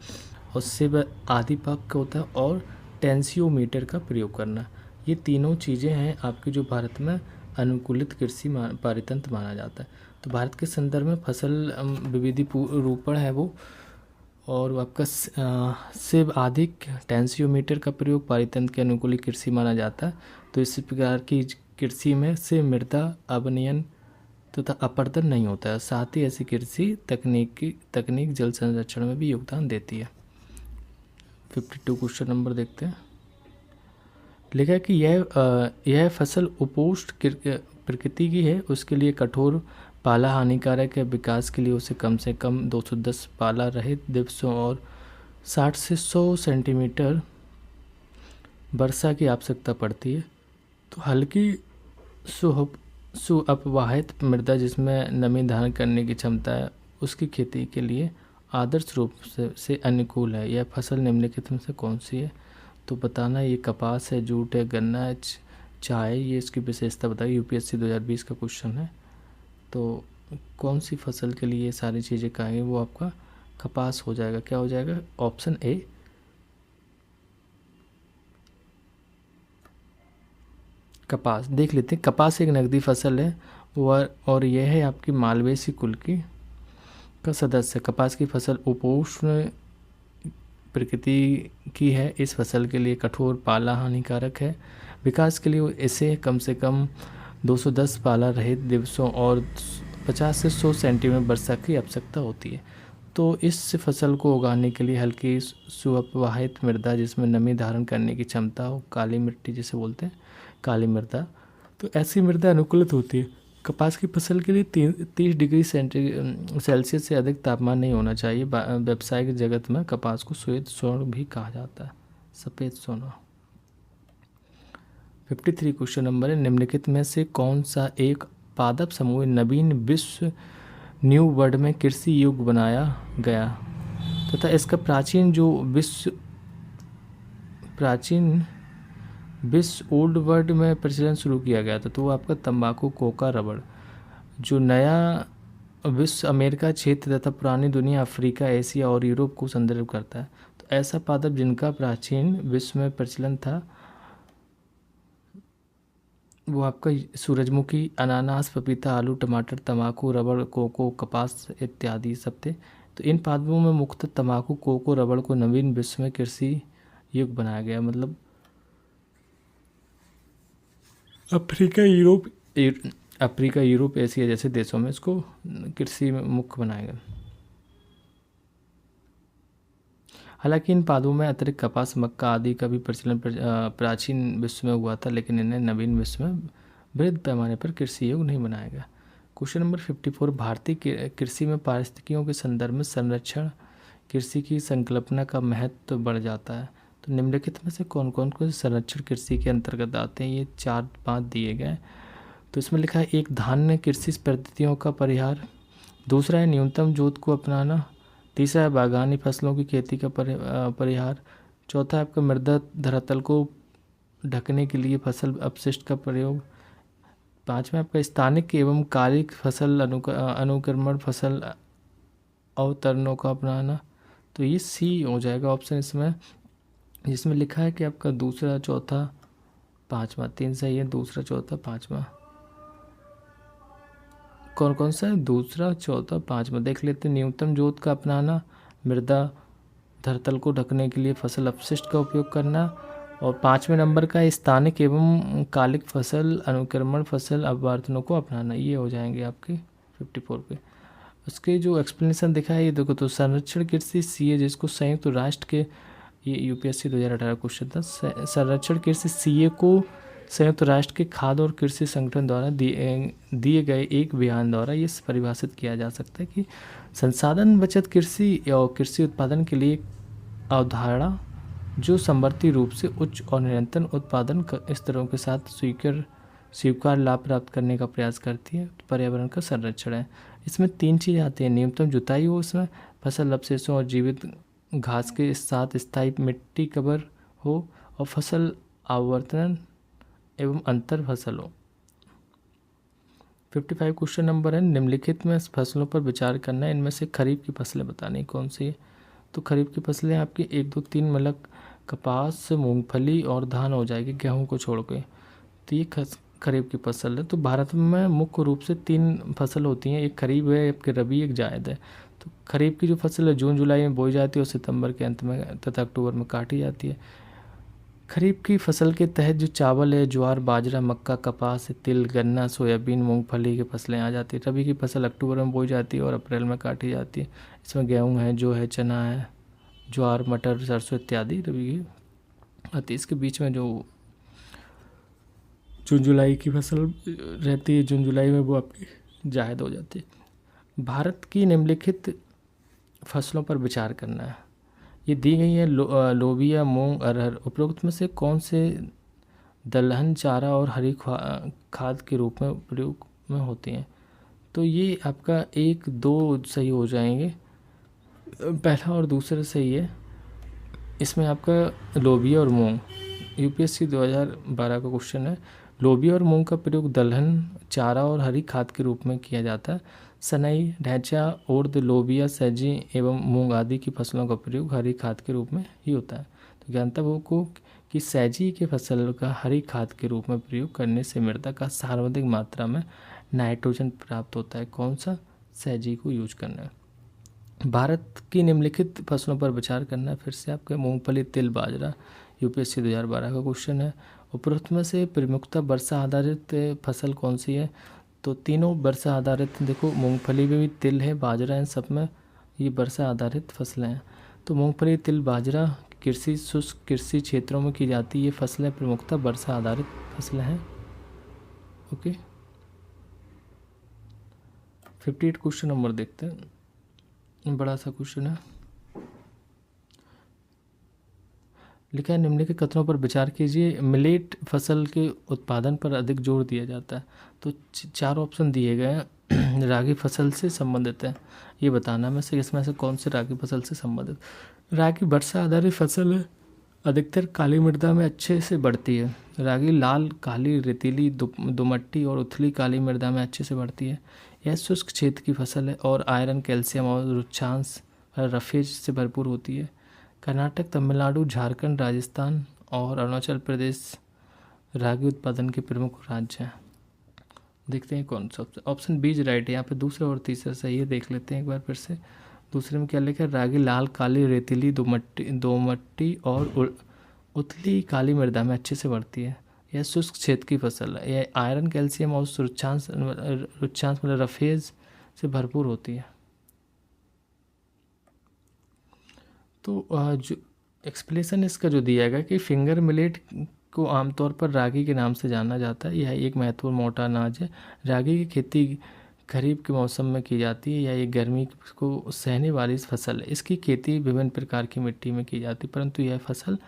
उससे आदि पाक होता है, और टेंसियोमीटर का प्रयोग करना। ये तीनों चीज़ें हैं आपके जो भारत में अनुकूलित कृषि पारितंत्र माना जाता है। तो भारत के संदर्भ में फसल विविधीकरण है वो, और आपका से अधिक टेंसियोमीटर का प्रयोग पारितंत्र के अनुकूलित कृषि माना जाता है। तो इस प्रकार की कृषि में से मृदा अवनयन तथा अपरदन नहीं होता है। साथ ही ऐसी कृषि तकनीक जल संरक्षण में भी योगदान देती है। 52 क्वेश्चन नंबर देखते हैं। लिखा है कि यह फसल उपोष्ण प्रकृति की है, उसके लिए कठोर पाला हानिकारक है। विकास के लिए उसे कम से कम 210 पाला रहित दिवसों और 60 से 100 सेंटीमीटर वर्षा की आवश्यकता पड़ती है। तो हल्की सुअपवाहित मृदा जिसमें नमी धारण करने की क्षमता है, उसकी खेती के लिए आदर्श रूप से अनुकूल है। यह फसल निम्नलिखित में से कौन सी है। तो बताना, ये कपास है, जूट है, गन्ना है, चाय, ये इसकी विशेषता बताइए। यूपीएससी 2020 का क्वेश्चन है। तो कौन सी फसल के लिए ये सारी चीज़ें कहेंगे, वो आपका कपास हो जाएगा। क्या हो जाएगा, ऑप्शन ए। कपास देख लेते हैं। कपास एक नकदी फसल है और यह है आपकी मालवेसी कुल की का सदस्य। कपास की फसल उपोष्ण प्रकृति की है। इस फसल के लिए कठोर पाला हानिकारक है। विकास के लिए इसे कम से कम 210 पाला रहित दिवसों और 50 से 100 सेंटीमीटर वर्षा की आवश्यकता होती है। तो इस फसल को उगाने के लिए हल्की सुअपवाहित मृदा जिसमें नमी धारण करने की क्षमता हो, काली मिट्टी जिसे बोलते हैं, काली मृदा, तो ऐसी मृदा अनुकूलित होती है। कपास की फसल के लिए 30 डिग्री सेल्सियस से अधिक तापमान नहीं होना चाहिए। व्यावसायिक जगत में कपास को श्वेत स्वर्ण भी कहा जाता है, सफ़ेद सोना। 53 क्वेश्चन नंबर है। निम्नलिखित में से कौन सा एक पादप समूह नवीन विश्व न्यू वर्ल्ड में कृषि युग बनाया गया तथा इसका विश्व ओल्ड वर्ल्ड में प्रचलन शुरू किया गया था। तो वो आपका तंबाकू, कोका, रबड़। जो नया विश्व अमेरिका क्षेत्र तथा पुरानी दुनिया अफ्रीका, एशिया और यूरोप को संदर्भ करता है। तो ऐसा पादप जिनका प्राचीन विश्व में प्रचलन था वो आपका सूरजमुखी, अनानास, पपीता, आलू, टमाटर, तंबाकू, रबड़, कोको, कपास इत्यादि सब थे। तो इन पादपों में मुख्यतः तंबाकू, कोको, रबड़ को नवीन विश्व में कृषि युग बनाया गया। मतलब अफ्रीका, यूरोप, एशिया जैसे देशों में इसको कृषि में मुख्य बनाया गया। हालांकि इन पादपों में अतिरिक्त कपास, मक्का आदि का भी प्रचलन प्राचीन विश्व में हुआ था, लेकिन इन्हें नवीन विश्व में बृहद पैमाने पर कृषि युग नहीं बनाया गया। Question number 54। भारतीय कृषि में पारिस्थितिकियों के संदर्भ में संरक्षण कृषि की संकल्पना का महत्व बढ़ जाता है। तो निम्नलिखित में से कौन कौन को संरक्षण कृषि के अंतर्गत आते हैं, ये 4-5 दिए गए। तो इसमें लिखा है एक धान्य कृषि पद्धतियों का परिहार, दूसरा है न्यूनतम जोत को अपनाना, तीसरा है बागानी फसलों की खेती का परिहार, चौथा है आपका मृदा धरातल को ढकने के लिए फसल अपशिष्ट का प्रयोग, पांचवा आपका स्थानिक एवं कालिक फसल अनुक्रमण फसल अवतरणों का अपनाना। तो ये सी हो जाएगा ऑप्शन इसमें, जिसमें लिखा है कि आपका दूसरा चौथा पांचवा, तीन सही है, दूसरा चौथा पांचवा। कौन कौन सा है? दूसरा चौथा पांचवा देख लेते हैं। न्यूनतम जोत का अपनाना, मृदा धरातल को ढकने के लिए फसल अपशिष्ट का उपयोग करना, और पाँचवें नंबर का स्थानिक एवं कालिक फसल अनुक्रमण फसल अववर्तनों को अपनाना। ये हो जाएंगे आपके 54 पे। उसके जो एक्सप्लेनेशन दिखा है ये देखो, तो संरक्षण कृषि सी है, जिसको संयुक्त राष्ट्र के, ये यूपीएससी 2018 क्वेश्चन था। संरक्षण कृषि सी को संयुक्त राष्ट्र के खाद्य और कृषि संगठन द्वारा दिए गए एक बयान द्वारा ये परिभाषित किया जा सकता है कि संसाधन बचत कृषि और कृषि उत्पादन के लिए अवधारणा जो समवर्ती रूप से उच्च और निरंतर उत्पादन स्तरों के साथ स्वीकार लाभ प्राप्त करने का प्रयास करती है। तो पर्यावरण का संरक्षण है। इसमें तीन चीज़ आती हैं, न्यूनतम जुताई हो, उसमें फसल अवशेषों और जीवित घास के साथ स्थायी मिट्टी कवर हो, और फसल आवर्तन एवं अंतर फसल हो। 55 क्वेश्चन नंबर है, निम्नलिखित में फसलों पर विचार करना है, इनमें से खरीफ की फसलें बतानी कौन सी है। तो खरीफ की फसलें आपकी 1 2 3 मतलब कपास, मूंगफली और धान हो जाएगी, गेहूं को छोड़ के। तो ये खरीफ की फसल है। तो भारत में मुख्य रूप से 3 फसल होती हैं, एक खरीफ है, एक रबी, एक जायद है। तो खरीफ की जो फसल है जून जुलाई में बोई जाती है और सितंबर के अंत में तथा अक्टूबर में काटी जाती है। खरीफ की फसल के तहत जो चावल है, ज्वार, बाजरा, मक्का, कपास, तिल, गन्ना, सोयाबीन, मूंगफली की फसलें आ जाती है। रबी की फसल अक्टूबर में बोई जाती है और अप्रैल में काटी जाती है। इसमें गेहूँ है, जो है चना है, ज्वार, मटर, सरसों इत्यादि रबी की आती है। इसके बीच में जो जून जुलाई की फसल रहती है, जून जुलाई में वो आपकी जायद हो जाती है। भारत की निम्नलिखित फसलों पर विचार करना है। ये दी गई है लोबिया, मूंग, अरहर। उपरोक्त में से कौन से दलहन चारा और हरी खाद के रूप में प्रयोग में होती हैं। तो ये आपका 1 2 सही हो जाएंगे, पहला और दूसरा सही है। इसमें आपका लोबिया और मूंग, यूपीएससी 2012 का क्वेश्चन है। लोबिया और मूंग का प्रयोग दलहन चारा और हरी खाद के रूप में किया जाता है। सनई, ढैंचा, उड़द, लोबिया, सैजी एवं मूंग आदि की फसलों का प्रयोग हरी खाद के रूप में ही होता है। तो ज्ञातव्य को कि सैजी के फसल का हरी खाद के रूप में प्रयोग करने से मृदा का सर्वाधिक मात्रा में नाइट्रोजन प्राप्त होता है। कौन सा? सैजी को यूज करना है। भारत की निम्नलिखित फसलों पर विचार करना है। फिर से आपके मूंगफली, तिल, बाजरा, यूपीएससी 2012 का क्वेश्चन है। उपरोक्त में से प्रमुखतः वर्षा आधारित फसल कौन सी है। तो तीनों वर्षा आधारित, देखो मूंगफली में भी तिल है, बाजरा है, सब में ये वर्षा आधारित फसलें हैं। तो मूंगफली, तिल, बाजरा कृषि शुष्क कृषि क्षेत्रों में की जाती है। ये फसलें प्रमुखतः वर्षा आधारित फसलें हैं। ओके, 58 क्वेश्चन नंबर देखते हैं, बड़ा सा क्वेश्चन है। लिखा है निम्नलिखित कथनों पर विचार कीजिए। मिलेट फसल के उत्पादन पर अधिक जोर दिया जाता है। तो 4 ऑप्शन दिए गए हैं, रागी फसल से संबंधित है, ये बताना में से इसमें से कौन से रागी फसल से संबंधित। रागी वर्षा आधारित फसल है, अधिकतर काली मृदा में अच्छे से बढ़ती है। रागी लाल, काली, रेतीली, दोमट्टी और उथली काली मृदा में अच्छे से बढ़ती है। यह शुष्क क्षेत्र की फसल है और आयरन, कैल्शियम और रुक्षांश रफेज से भरपूर होती है। कर्नाटक, तमिलनाडु, झारखंड, राजस्थान और अरुणाचल प्रदेश रागी उत्पादन के प्रमुख राज्य हैं। देखते हैं कौन सा ऑप्शन बी राइट है। यहाँ पे दूसरा और तीसरा सही है, देख लेते हैं एक बार फिर से। दूसरे में क्या लिखा है? रागी लाल, काली, रेतीली, दोमट्टी और उथली काली मृदा में अच्छे से बढ़ती है। यह शुष्क क्षेत्र की फसल है। यह आयरन, कैल्शियम और रुक्षांश मतलब रफेज से भरपूर होती है। तो जो एक्सप्लेनेशन इसका जो दिया गया कि फिंगर मिलेट को आमतौर पर रागी के नाम से जाना जाता है। यह एक महत्वपूर्ण मोटा अनाज है। रागी की खेती खरीफ के मौसम में की जाती है। यह एक गर्मी को सहने वाली फसल है। इसकी खेती विभिन्न प्रकार की मिट्टी में की जाती है, परंतु यह फसल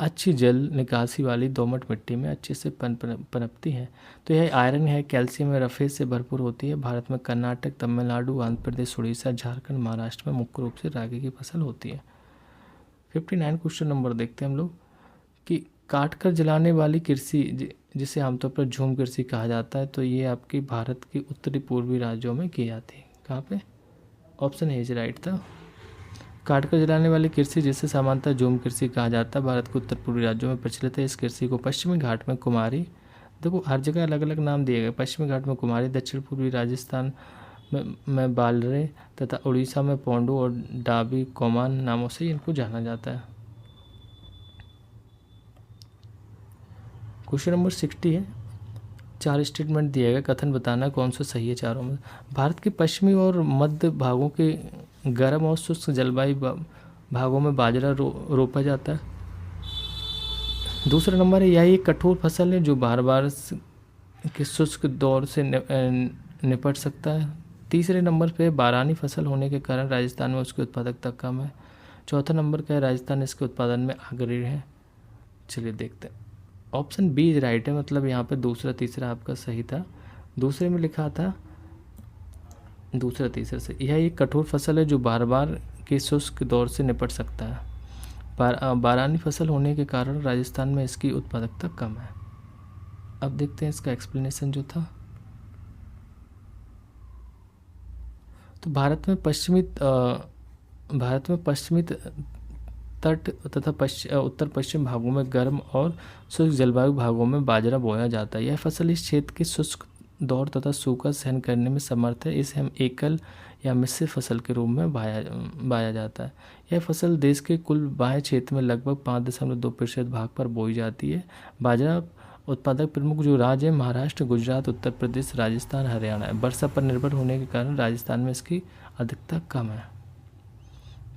अच्छी जल निकासी वाली दोमट मिट्टी में अच्छे से पनपती है। तो यह आयरन है, कैल्शियम है, रफेज से भरपूर होती है। भारत में कर्नाटक, तमिलनाडु, आंध्र प्रदेश, उड़ीसा, झारखंड, महाराष्ट्र में मुख्य रूप से रागी की फसल होती है। 59 क्वेश्चन नंबर देखते हैं हम लोग कि काटकर जलाने वाली कृषि जिसे आमतौर पर झूम कृषि कहा जाता है, तो ये आपकी भारत के उत्तरी पूर्वी राज्यों में की जाती है। कहाँ पे? ऑप्शन ए राइट था। काटकर जलाने वाली कृषि जिसे सामान्यतः झूम कृषि कहा जाता है, भारत के उत्तर पूर्वी राज्यों में प्रचलित है। इस कृषि को पश्चिमी घाट में कुमारी, देखो हर जगह अलग अलग नाम दिए गए, पश्चिमी घाट में कुमारी, दक्षिण पूर्वी राजस्थान में बालरे तथा उड़ीसा में पोंडू और डाबी कोमान नामों से इनको जाना जाता है। क्वेश्चन नंबर 60 है, 4 स्टेटमेंट दिए गए, कथन बताना कौन सा सही है चारों में। भारत के पश्चिमी और मध्य भागों के गर्म और शुष्क जलवायु भागों में बाजरा रोपा जाता है। दूसरा नंबर है, यह एक कठोर फसल है जो बार बार के शुष्क दौर से निपट सकता है। तीसरे नंबर पे बारानी फसल होने के कारण राजस्थान में उसकी उत्पादकता कम है। चौथा नंबर का है, राजस्थान इसके उत्पादन में अग्रणी है। चलिए देखते हैं, ऑप्शन बी राइट है, मतलब यहाँ पे दूसरा तीसरा आपका सही था। दूसरे में लिखा था दूसरा तीसरे से, यह एक कठोर फसल है जो बार बार के शुष्क दौर से निपट सकता है। बारानी फसल होने के कारण राजस्थान में इसकी उत्पादकता कम है। अब देखते हैं इसका एक्सप्लेनेशन जो था। तो भारत में पश्चिमी तट तथा उत्तर पश्चिम भागों में गर्म और शुष्क जलवायु भागों में बाजरा बोया जाता है। यह फसल इस क्षेत्र के शुष्क दौर तथा सूखा सहन करने में समर्थ है। इसे हम एकल या मिश्रित फसल के रूप में बाया जाता है। यह फसल देश के कुल बाह्य क्षेत्र में लगभग 5.2% भाग पर बोई जाती है। बाजरा उत्पादक प्रमुख जो राज्य है, महाराष्ट्र, गुजरात, उत्तर प्रदेश, राजस्थान, हरियाणा है। वर्षा पर निर्भर होने के कारण राजस्थान में इसकी अधिकता कम है।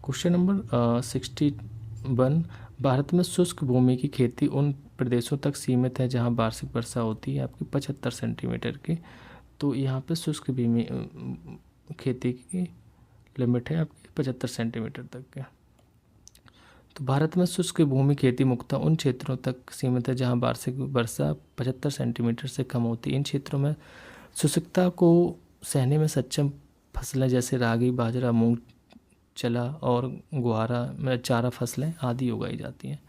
क्वेश्चन नंबर 61, भारत में शुष्क भूमि की खेती उन प्रदेशों तक सीमित है जहां वार्षिक वर्षा होती है आपकी 75 सेंटीमीटर की। तो यहाँ पे शुष्क भूमि खेती की लिमिट है आपकी 75 सेंटीमीटर तक के। तो भारत में शुष्क भूमि खेती मुख्यतः उन क्षेत्रों तक सीमित है जहां वार्षिक वर्षा 75 सेंटीमीटर से कम होती है। इन क्षेत्रों में शुष्कता को सहने में सक्षम फसलें जैसे रागी, बाजरा, मूंग, चला और गुआरा में चारा फसलें आदि उगाई जाती हैं।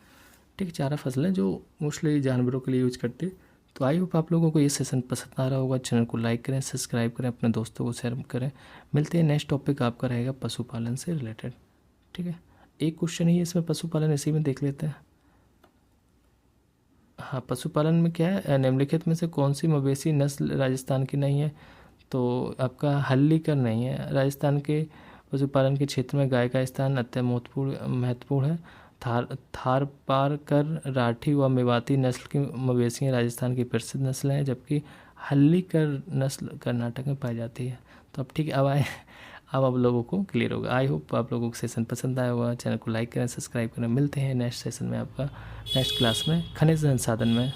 ठीक, चारा फसलें जो मोस्टली जानवरों के लिए यूज करते हैं। तो आई होप आप लोगों को ये सेशन पसंद आ रहा होगा। चैनल को लाइक करें, सब्सक्राइब करें, अपने दोस्तों को शेयर करें। मिलते हैं, नेक्स्ट टॉपिक आपका रहेगा पशुपालन से रिलेटेड। ठीक है, एक क्वेश्चन ही है इसमें पशुपालन, इसी में देख लेते हैं। हाँ, पशुपालन में क्या है, निम्नलिखित में से कौन सी मवेशी नस्ल राजस्थान की नहीं है? तो आपका हल्लीकर नहीं है। राजस्थान के पशुपालन के क्षेत्र में गाय का स्थान अत्यंत महत्वपूर्ण है। थारपारकर, राठी व मेवाती नस्ल की मवेशियाँ राजस्थान की प्रसिद्ध नस्ल हैं, जबकि हल्लीकर नस्ल कर्नाटक में पाई जाती है। तो अब ठीक है, अब आप लोगों को क्लियर होगा। आई होप आप लोगों को सेशन पसंद आया होगा। चैनल को लाइक करें, सब्सक्राइब करें। मिलते हैं नेक्स्ट सेशन में आपका नेक्स्ट क्लास में खनिज संसाधन में।